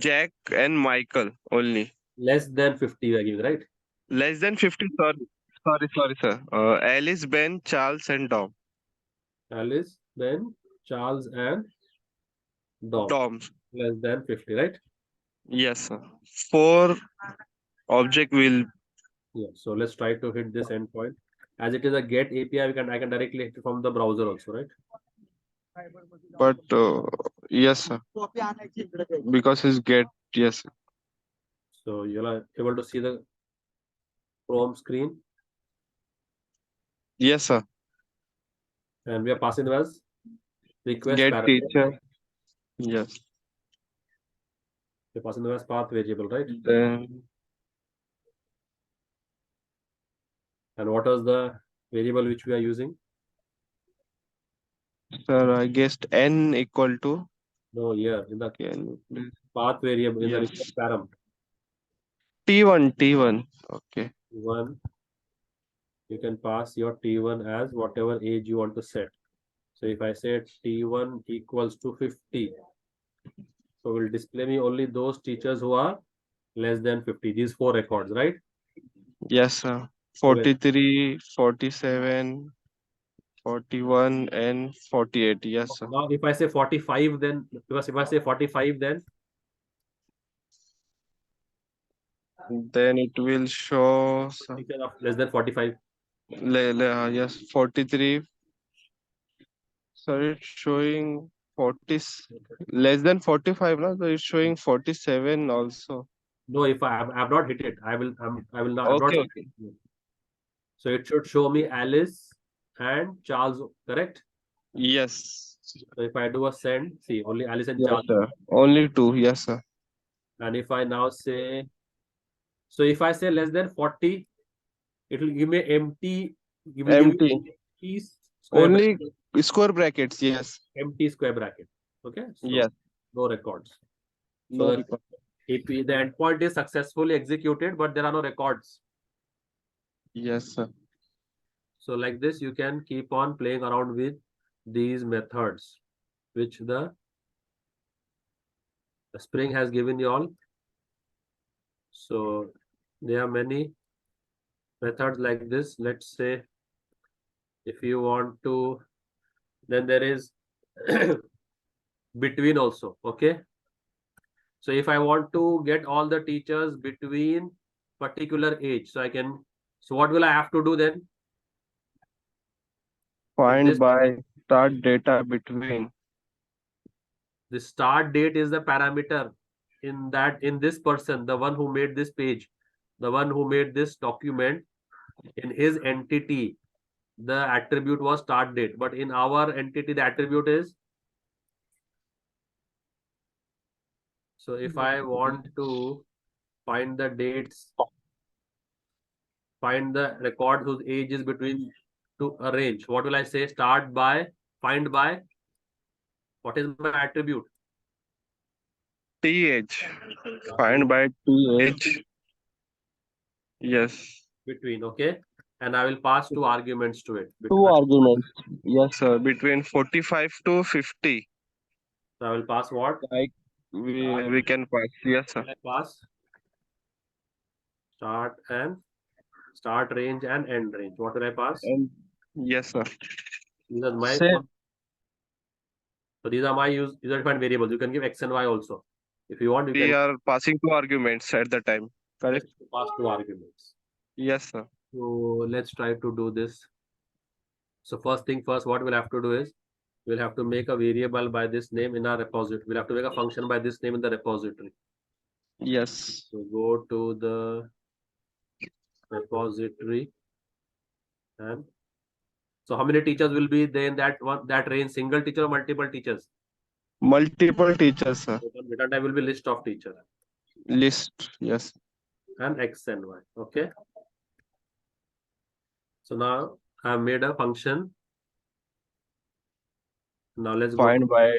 Jack and Michael only. less than 50 we are giving, right? Less than 50. Sorry, sir. Alice, Ben, Charles, and Dom. Alice, then Charles and Dom. Dom. Less than 50, right? Yes, sir. 4 object will. Yeah. So let's try to hit this endpoint. As it is a get API, I can directly hit it from the browser also, right? But yes, sir. Because it's get. Yes, sir. So you're able to see the Chrome screen, Yes, sir. and we are passing as request Get parameter. teacher. Yes. We're passing as path variable, right? Then And what is the variable which we are using? sir, I guessed n equal to. No, here in the Can you path variable in the Yes. request param. T1. Okay. One, you can pass your T1 as whatever age you want to set. So if I say T1 equals to 50, so will display me only those teachers who are less than 50. These 4 records, right? Yes, sir. 43, 47, 41, and 48. Yes, sir. Now if I say 45, then because if I say 45, then Then it will show. teacher of less than 45. Yes, 43. Sorry, it's showing 40 less than 45 now, so it's showing 47 also. No, if I have not hit it, I will not. Okay, Not. okay. So it should show me Alice and Charles, correct? Yes. So if I do a send, see only Alice and Yes, Charles. sir. Only 2. Yes, sir. And if I now say, so if I say less than 40, It will give me empty. It will give you Empty. empty square Only bracket, square brackets. Yes. empty square bracket. Okay, so Yes. no records. So No that record. if the endpoint is successfully executed, but there are no records. Yes, sir. So like this, you can keep on playing around with these methods, which the Spring has given you all. So there are many methods like this. Let's say if you want to, then there is between also. Okay. So if I want to get all the teachers between particular age, so I can, so what will I have to do then? If Find this by start data between. the start date is the parameter in this person, the one who made this page, the one who made this document, in his entity, the attribute was start date, but in our entity, the attribute is. So if I want to find the dates, find the record whose age is between to a range, what will I say? Start by, find by, what is my attribute? TH. Is Find by TH. Yes. between, okay, and I will pass two arguments to it. Two arguments. Yes, sir. Between 45 to 50. So I will pass what? Like we can pass. Yes, sir. I pass start and start range and end range. What will I pass? And yes, sir. These are my Same. so these are my user defined variables. You can give x and y also. If you want, you We can are passing two arguments at the time. just Correct? pass two arguments. Yes, sir. So let's try to do this. So first thing first, what we'll have to do is we'll have to make a variable by this name in our repository. We'll have to make a function by this name in the repository. Yes. So go to the repository, and so how many teachers will be there in that one, that range? Single teacher or multiple teachers? Multiple teachers, sir. So the return type will be list of teachers List. Yes. and x and y. Okay. So now I have made a function. Now let's go to, Find by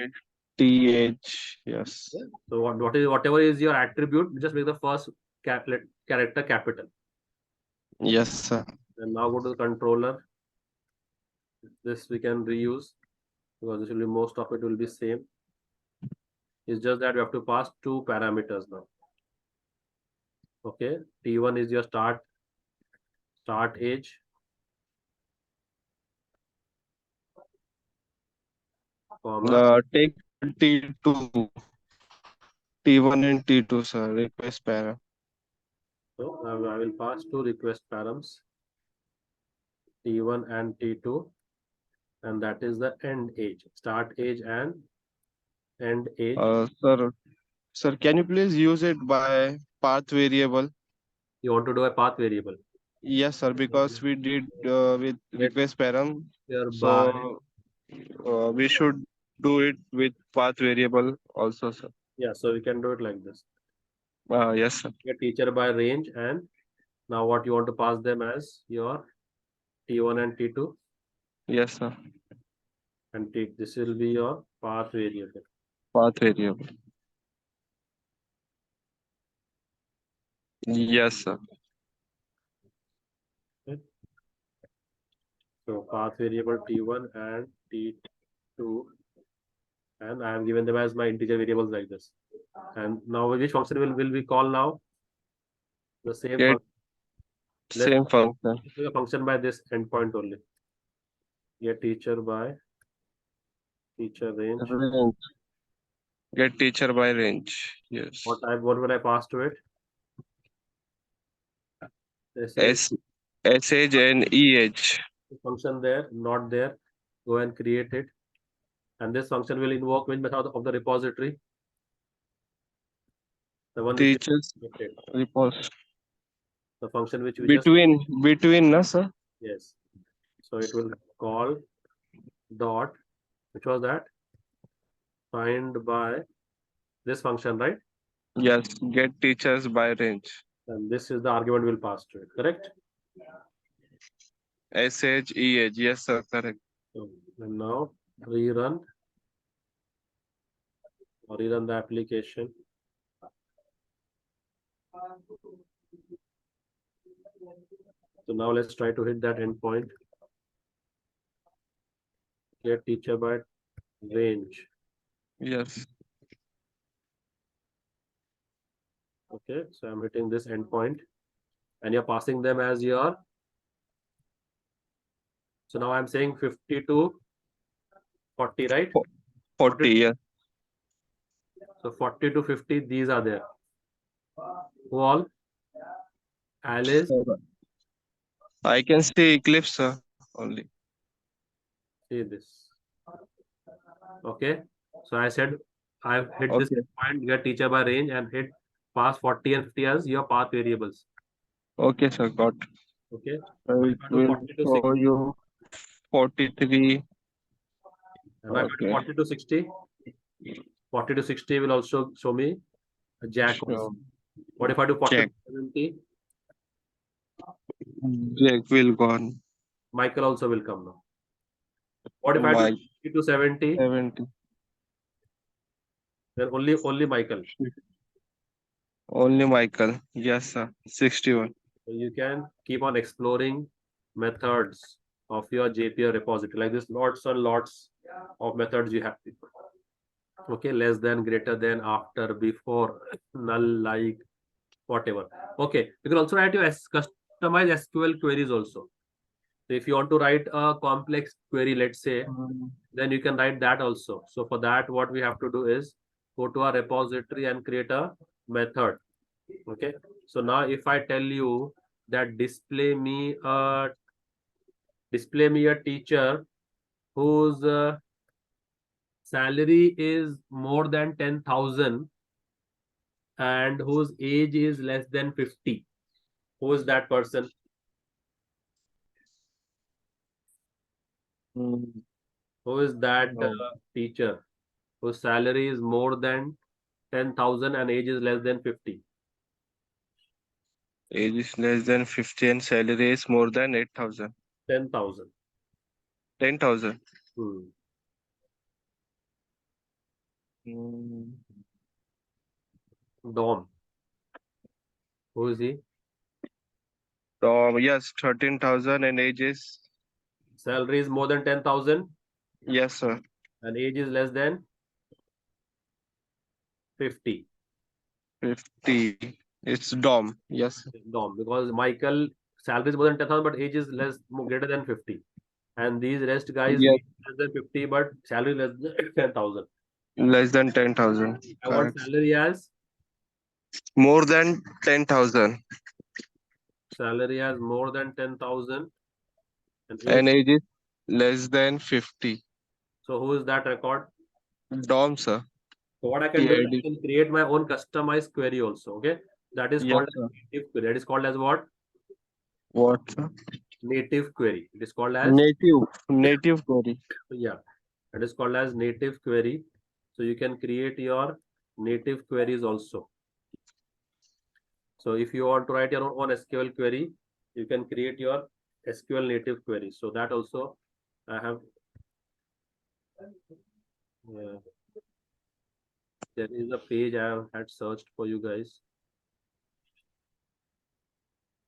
TH. Yes. so what is whatever is your attribute, just make the first character capital. Yes, sir. And now go to the controller. This we can reuse because this will be, most of it will be same. It's just that we have to pass two parameters now. Okay, T1 is your start age, comma. Take T2. T1 and T2, sir. Request para. So I will pass two request params, T1 and T2, and that is the end age, start age and end age. Sir, can you please use it by path variable? You want to do a path variable. Yes, sir, because we did with request param. Here by, So we should do it with path variable also, sir. yeah, so we can do it like this. Yes, sir. Get teacher by range, and now what you want to pass them as your T1 and T2, Yes, sir. and this will be your path variable. Path variable. Yes, sir. Okay. So path variable T1 and T2, and I have given them as my integer variables like this. And now which function will we call now? The same Get function. Let's same function. make a function by this endpoint only. Get teacher by teacher range. Range. Get teacher by range. Yes. What will I pass to it? S SH and EH. Function there, not there. Go and create it. And this function will invoke which method of the repository? The one which we Teachers created. repos. The function which we just, Between, na, sir? yes. So it will call dot, which was that? Find by this function, right? Yes, get teachers by range. And this is the argument we'll pass to it, correct? SHEH. Yes, sir. Correct. And now rerun or rerun the application. So now let's try to hit that endpoint. Get teacher by range. Yes. Okay, so I'm hitting this endpoint and you're passing them as your. So now I'm saying 50 to 40, right? 40. 40. Yes. So 40 to 50, these are there. Who all? Alice, I can see Eclipse, sir. Only. see this. Okay. So I said I've hit this Okay. point, get teacher by range and hit pass 40 and 50 as your path variables. Okay, sir. Got. Okay. Now It if I do will 40 to show 60, you 43. and if I do Okay. 40 to 60, 40 to 60 will also show me a Jack also. Sure. What if I do 40 Check. to 70? Jack will gone. Michael also will come now. What if I do My 60 to 70? 70. Then only Michael. Only Michael. Yes, sir. 61. So you can keep on exploring methods of your JPA repository. Like this, lots and lots of methods you have. Okay, less than, greater than, after, before, null, like, whatever. Okay, you can also write your customized SQL queries also. So if you want to write a complex query, let's say, then you can write that also. So for that, what we have to do is go to our repository and create a method. Okay. So now if I tell you that display me a teacher whose salary is more than 10,000 and whose age is less than 50. Who is that person? Mm, Who is that no. teacher whose salary is more than 10,000 and age is less than 50? Age is less than 50 and salary is more than 8,000. 10,000. 10,000. Hmm. Mm, Dom. Who is he? yes, 13,000 and age is. Salary is more than 10,000 Yes, sir. and age is less than 50. 50. It's Dom. Yes, sir. Dom, because Michael salary is more than 10,000 but age is greater than 50. And these rest guys Yes, age less than 50 but salary less than 10,000. less than 10,000. I want Correct. salary as More than 10,000 more than 10,000 and age. and age is less than 50. So who is that record? Dom, sir. So what I can do is I PID. can create my own customized query also. Okay. That is Yes, called sir. native query. That is called as what? What, sir? Native query. It is called as, Native query. yeah, it is called as native query. So you can create your native queries also. So if you want to write your own SQL query, you can create your SQL native query. So that also I have. Uh, there is a page I have had searched for you guys.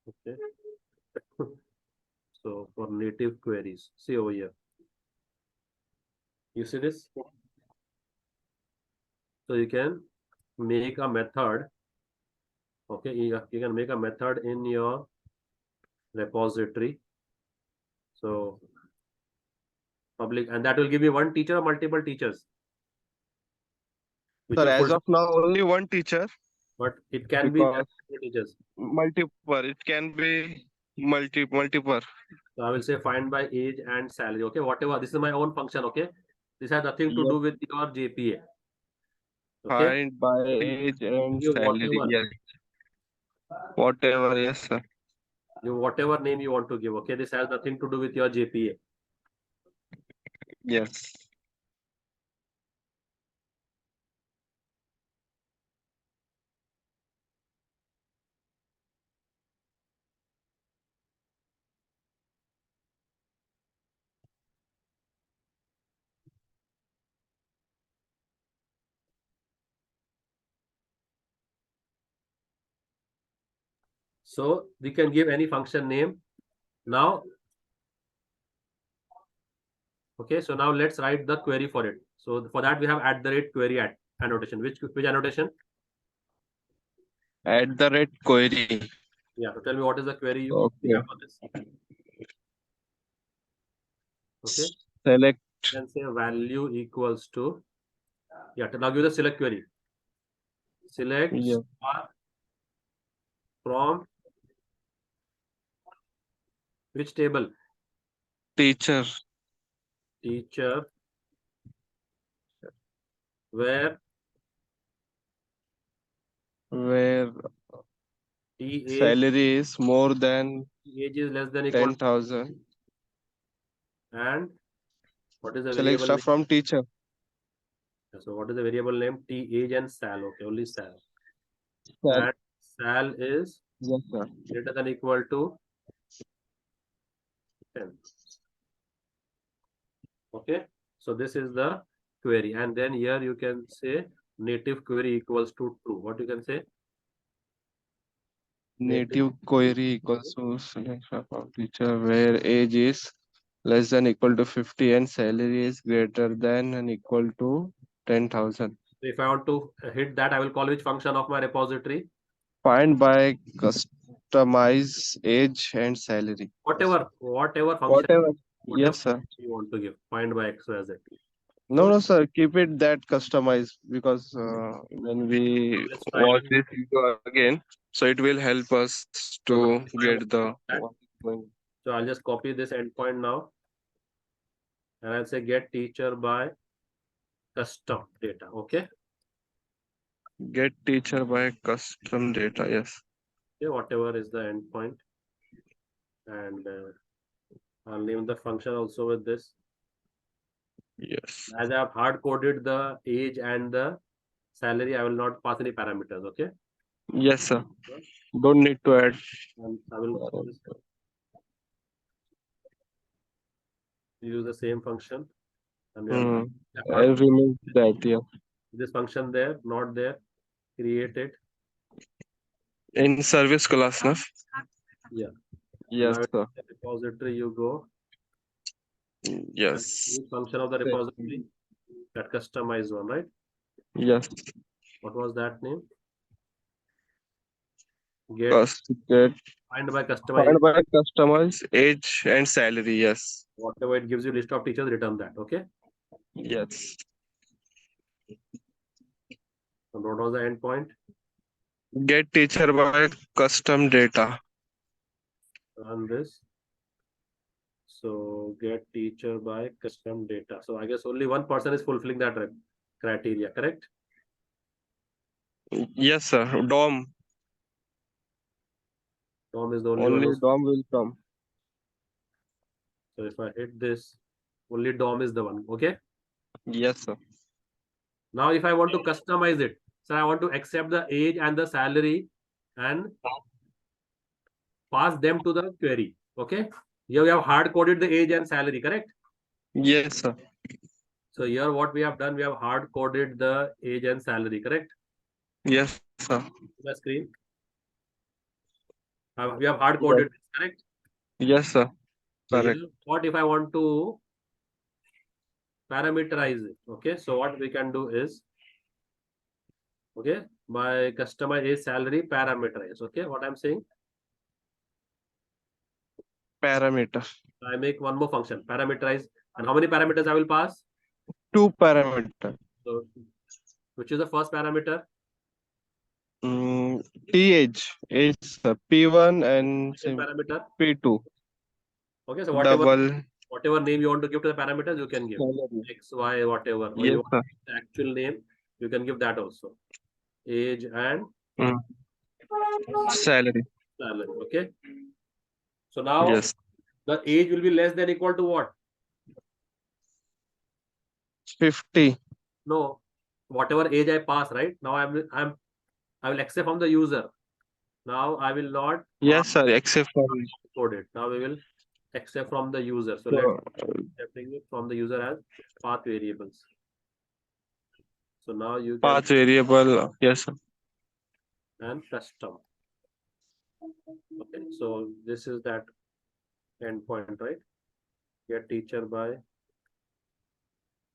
Okay. So for native queries, see over here. You see this? So you can make a method. Okay, you can make a method in your repository. So public, and that will give you one teacher or multiple teachers, which Sir, will as full, of now, only one teacher but it can be because multiple teachers. multiple. It can be multiple. So I will say find by age and salary. Okay, whatever. This is my own function. Okay, this has nothing to Yes. do with your JPA. Okay, Find by you age and give salary. whatever, Yes. Whatever. Yes, sir. whatever name you want to give. Okay, this has nothing to do with your JPA. Yes. So we can give any function name. Now, okay, so now let's write the query for it. So for that we have @query annotation. Which annotation? @query. Yeah. So tell me what is the query you Okay. have for this? Okay. Select. Then say value equals to, yeah. Now give the select query. Select Yeah. star from which table? Teacher. Teacher, where Where T age salary is more than age is less than equal 10,000. and what is the Select variable stuff name? from teacher. So what is the variable name? T age and sal. Okay, only sal. Sal. And sal is Yes, sir. greater than equal to 10. Okay. So this is the query. And then here you can say native query equals to true. What you can say? Native Native query equals to select stuff from teacher where age is less than equal to 50 and salary is greater than and equal to 10,000. if I want to hit that, I will call which function of my repository? Find by customize age and salary. Yes. Whatever function, Whatever. whatever Yes, sir. you want to give. Find by X, Y, Z. No, So no, sir. Keep it that customized because when we let's try watch it. this video again, so it will help us So to now if I get want the that, what is going. so I'll just copy this endpoint now and I'll say get teacher by custom data. Okay. Get teacher by custom data. Yes. Okay, whatever is the endpoint. And I'll name the function also with this. Yes. As I have hard coded the age and the salary, I will not pass any parameters. Okay. Yes, sir. Don't need to add. And I will just use the same function. And we have Hmm. hard I'll remove that. Yeah. this function there, not there. Create it. In service class, na? Yeah. So Yes, now in sir. the repository you go and Yes. which function of the repository? That customized one, right? Yes. What was that name? Get Get find by customize. find by customize age and salary. Yes. Whatever it gives you list of teachers, return that. Okay. Yes. So what was the endpoint? Get teacher by custom data. Run this. So get teacher by custom data. So I guess only one person is fulfilling that criteria, correct? Yes, sir. DOM. Tom is the only one Only who's. DOM will come. So if I hit this, only Dom is the one. Okay. Yes, sir. Now if I want to customize it, so I want to accept the age and the salary and pass them to the query. Okay. Here we have hard coded the age and salary, correct? Yes, sir. So here what we have done, we have hard coded the age and salary, correct? Yes, sir. The screen. We have hard Yes, coded, correct? yes, sir. So Correct. here, what if I want to parameterize it? Okay. So what we can do is, okay, by customer age salary parameterize. Okay. What I'm saying, Parameter. I make one more function, parameterize. And how many parameters I will pass? 2 parameter. So, which is the first parameter? Mm, T age P1 and Second parameter. P2. Okay, so Double whatever name you want to give to the parameters, you can give salary. X, Y, whatever, or Yes, you want sir. the actual name, you can give that also. Age and Mm. Salary. salary. Okay. So now Yes. the age will be less than equal to what? 50. No, whatever age I pass, right? Now I will accept from the user. Now I will not Yes, sir. Except for code it. Now we will accept from the user. So let's so, accepting it from the user as path variables. So now you can path variable. Yes, sir. and custom. Okay, so this is that endpoint, right? Get teacher by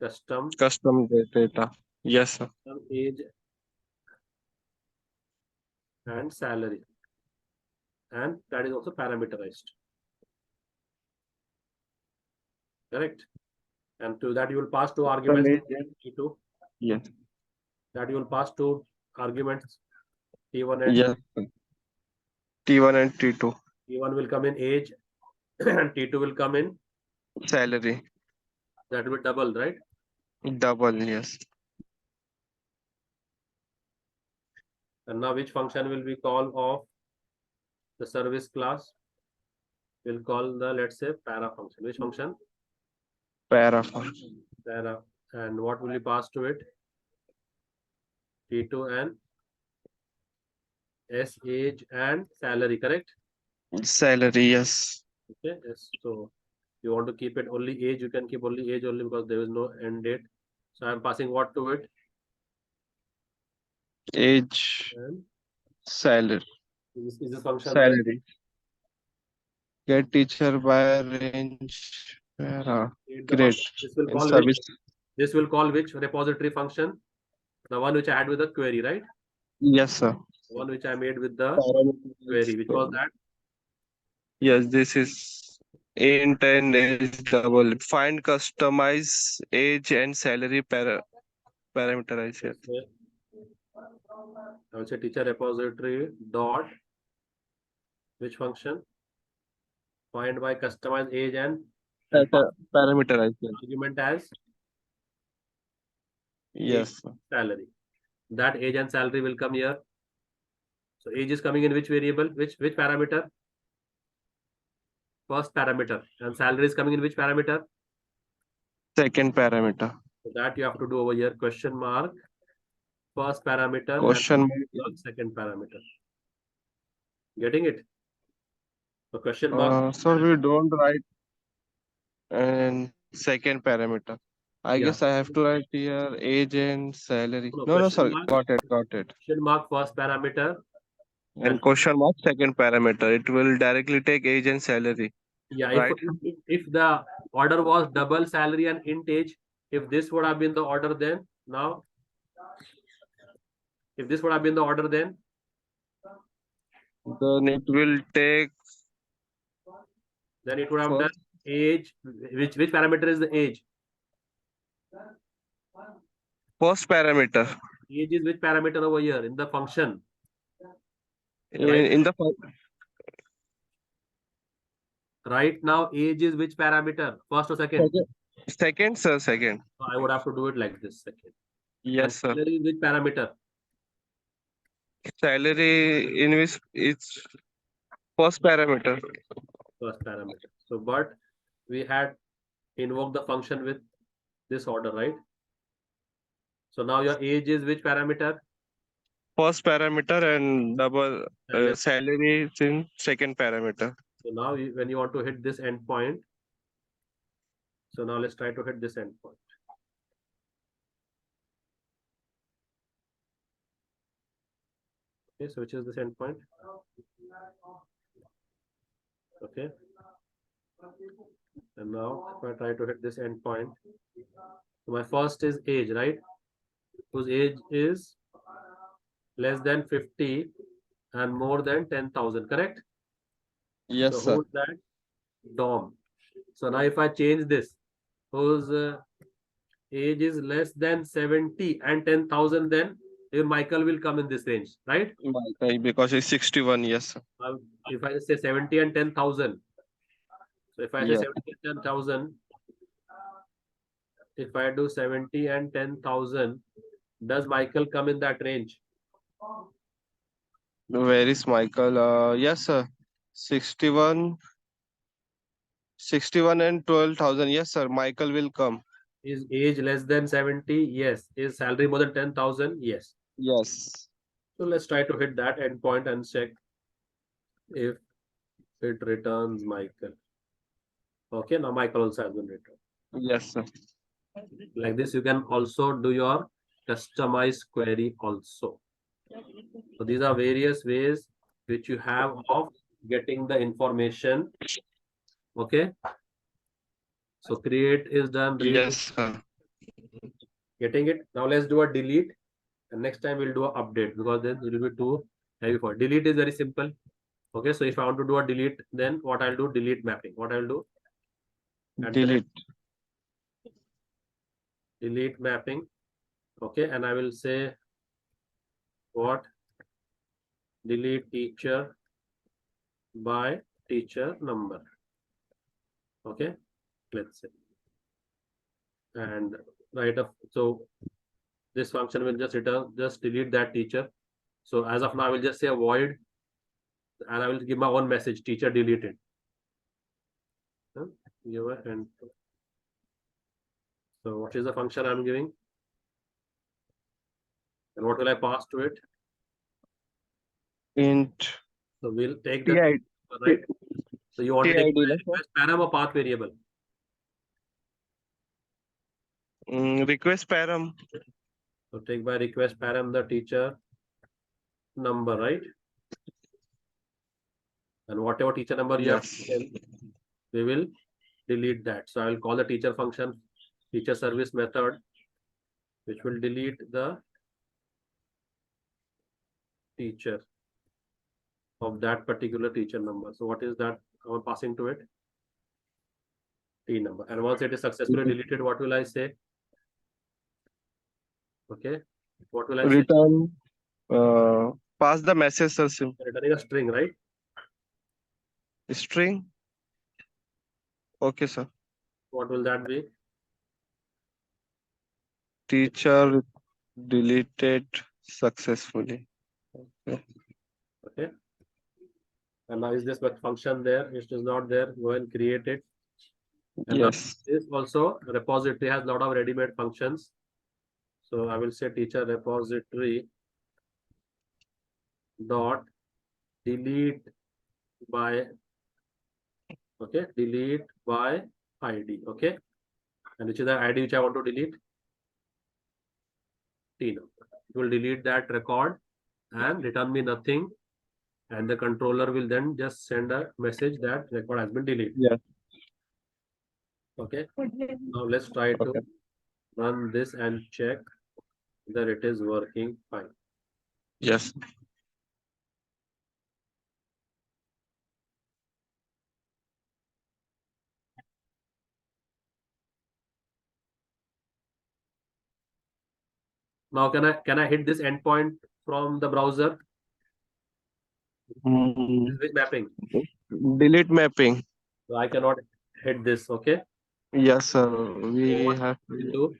custom data. Yes, sir. age and salary, and that is also parameterized, correct? And to that you will pass two Custom arguments, age and T2, yes, that you will pass two arguments, T1 and yes, sir. T1 and T2 T1 will come in age and T2 will come in, salary that will be double, right? double. Yes, And now which function will be called of the service class? We'll call the, let's say, para function. Which function? para function. Para. And what will be passed to it? T2 and S age and salary, correct? Salary. Yes, Okay, yes. So you want to keep it only age, you can keep only age only because there is no end date. So I'm passing what to it? age, And salary, is this function right? salary. Get teacher by range para. Create the Great. function. This will And call which? service. This will call which repository function? The one which I had with the query, right? Yes, sir. The one which I made with the query, which was Parameter. that? Yes, this is int and age double. Find customize age and salary parameterize. Yes. I will say teacher repository dot which function? Find by customize age and pass Parameterize. Yes. argument as age Yes, sir. salary. That age and salary will come here. So age is coming in which variable? Which parameter? First parameter. And salary is coming in which parameter? Second parameter. So that you have to do over here. Question mark. First parameter and Question mark second parameter. Getting it? So question mark. so we don't write and second parameter. I Yeah. guess I have to write here age and salary. No, No, question sorry. mark. Got it. Got it. Question mark first parameter. And And question mark second parameter. It will directly take age and salary. yeah, Right? if the order was double salary and int age, if this would have been the order, then now if this would have been the order, then Then it will take it would have done first age. Which parameter is the age? first parameter. Age is which parameter over here in the function, In, right? in the Right now, age is which parameter? First or second? second, sir, second. So I would have to do it like this, second. And Yes, sir. salary is which parameter? Salary in which it's first parameter. First parameter. So, but we had invoked the function with this order, right? So now your age is which parameter? First parameter and double Salary. salary is in second parameter. So now when you want to hit this endpoint, so now let's try to hit this endpoint. Okay, so which is this endpoint? Okay. And now if I try to hit this endpoint, so my first is age, right? Whose age is less than 50 and more than 10,000, correct? Yes, So sir. who's that? Dom. So now if I change this, whose age is less than 70 and 10,000, then your Michael will come in this range, right? Because it's 61. Yes, sir. If I say 70 and 10,000, so if I say Yes. 70 and 10,000, if I do 70 and 10,000, does Michael come in that range? Where is Michael? Yes, sir. 61, 61 and 12,000. Yes, sir. Michael will come. Is age less than 70? Yes. Is salary more than 10,000? Yes. Yes. So let's try to hit that endpoint and check if it returns Michael. Okay, now Michael also has been returned. Yes, sir. Like this, you can also do your customized query also. So these are various ways. which you have of getting the information. Okay. So create is done, read Yes, sir. getting it. Now let's do a delete. And next time we'll do an update because then it will be too heavy for delete is very simple. Okay. So if I want to do a delete, then what I'll do, delete mapping. What I'll do at the end, Delete. delete mapping. Okay. And I will say what delete teacher by teacher number. Okay. Let's say. And right up. So this function will just return, just delete that teacher. So as of now, I will just say a void and I will give my own message, teacher deleted. And so what is the function I'm giving? And what will I pass to it? Int So we'll take the TID. right. So you want to take TID, no, sir? request param or path variable? Request param. So take by request param the teacher number, right? And whatever teacher number you have Yes. taken, we will delete that. So I will call the teacher function, teacher service method, which will delete the teacher of that particular teacher number. So what is that I'm passing to it? T number. And once it is successfully deleted, what will I say? Okay. What will I say? Return. Pass the message, sir. Returning a string, right? String. Okay, sir. What will that be? Teacher deleted successfully. Okay. Okay. And now is this function there? It is not there. Go and create it. And now Yes. this also repository has a lot of ready-made functions. So I will say teacher repository dot delete by, okay, delete by ID. Okay. And which is the ID which I want to delete? T number. It will delete that record and return me nothing. And the controller will then just send a message that record has been deleted. Yes. Okay. Now let's try to Okay. run this and check that it is working fine. Yes. Now can I hit this endpoint from the browser? This is mapping. Delete mapping. So I cannot hit this. Okay. Yes, sir. So We what have we will do?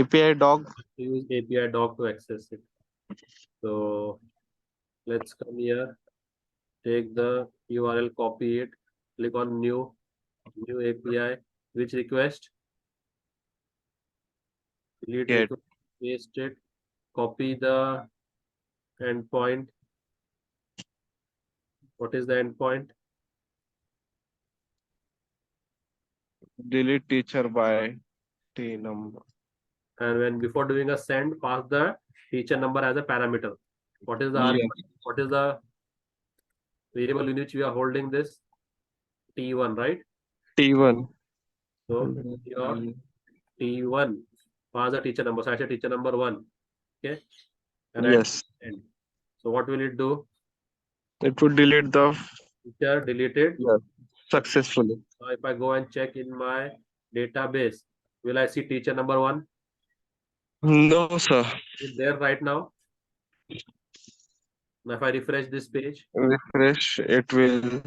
API dog. Use API doc to access it. So let's come here, take the URL, copy it, click on new API, which request, delete Get. request, paste it, copy the endpoint. What is the endpoint? Delete teacher by T number. And when before doing a send, pass the teacher number as a parameter. What is the Yes. what is the variable in which we are holding this? T1, right? T1. So your T1, pass the teacher number. So I say teacher number 1. Okay. And Yes. end. So what will it do? It would delete the Teacher deleted. yes, successfully. So if I go and check in my database, will I see teacher number 1? No, sir. Is there right now? Now if I refresh this page, Refresh. It will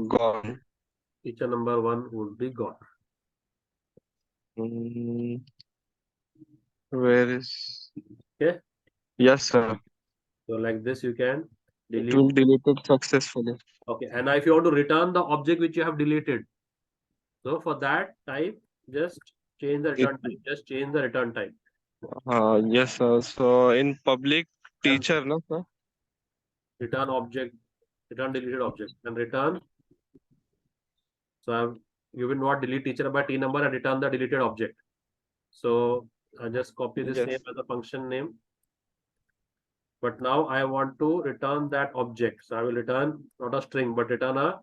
gone. teacher number 1 would be gone. Mm, where is? Okay. Yes, sir. So like this, you can It delete. will delete it successfully. Okay. And now if you want to return the object which you have deleted, so for that type, just change the It, return type. Just change the return type. yes, sir. So in public And teacher, no, sir. return object, return deleted object, and return. So I've given what delete teacher by T number and return the deleted object. So I just copy the Yes. same as a function name. But now I want to return that object. So I will return not a string, but return a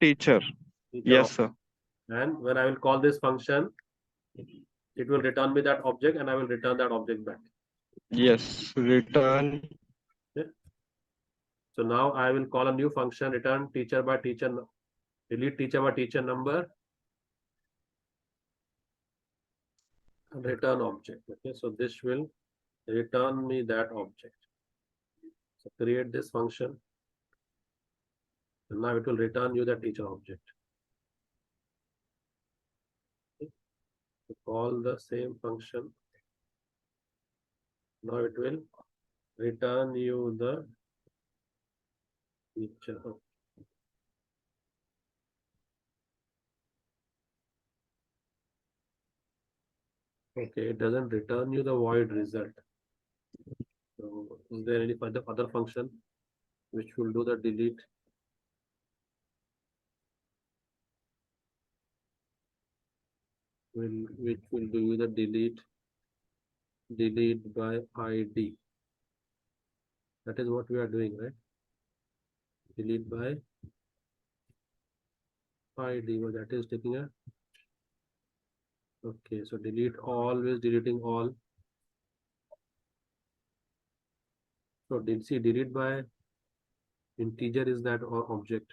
Teacher. teacher Yes, object. sir. And when I will call this function, it will return me that object and I will return that object back. Yes. Return. Okay. So now I will call a new function, return teacher by teacher, delete teacher by teacher number, and return object. Okay, so this will return me that object. So create this function, and now it will return you the teacher object. Okay. So call the same function. Now it will return you the teacher object. Okay, it doesn't return you the void result. So is there any other function which will do the delete? Which will do the delete by ID. That is what we are doing, right? Delete by ID, but that is taking a. Okay, so delete always deleting all. So did see delete by integer is that object.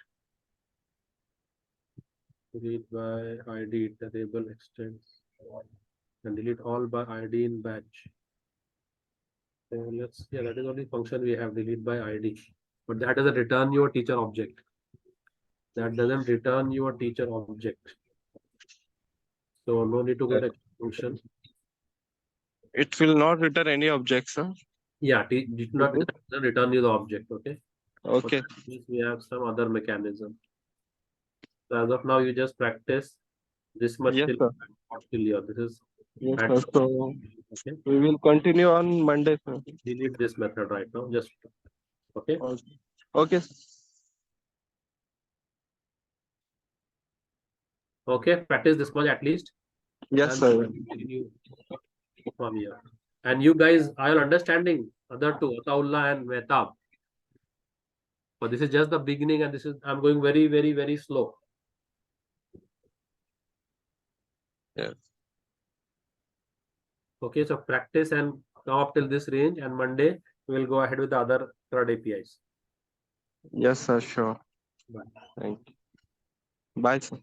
Delete by ID, the table extends, and delete all by ID in batch. So that is only function we have, delete by ID, but that doesn't return your teacher object. That doesn't return your teacher object. So no need to get a function. It will not return any object, sir. Yeah, did not return you the object. Okay. Okay. We have some other mechanism. So as of now, you just practice this much Yes, sir. till here. This is Yes, sir. So okay. we will continue on Monday, sir. Delete this method right now. Just okay. Okay. Okay, practice this much at least. Yes, And sir. continue from here. And you guys are understanding other two, Ataullah and Mehtab. But this is just the beginning, and this is I'm going very, very, very slow. Yes. Okay, so practice and come up till this range, and Monday we will go ahead with the other third APIs. Yes, sir. Sure. Bye. Thank you. Bye, sir.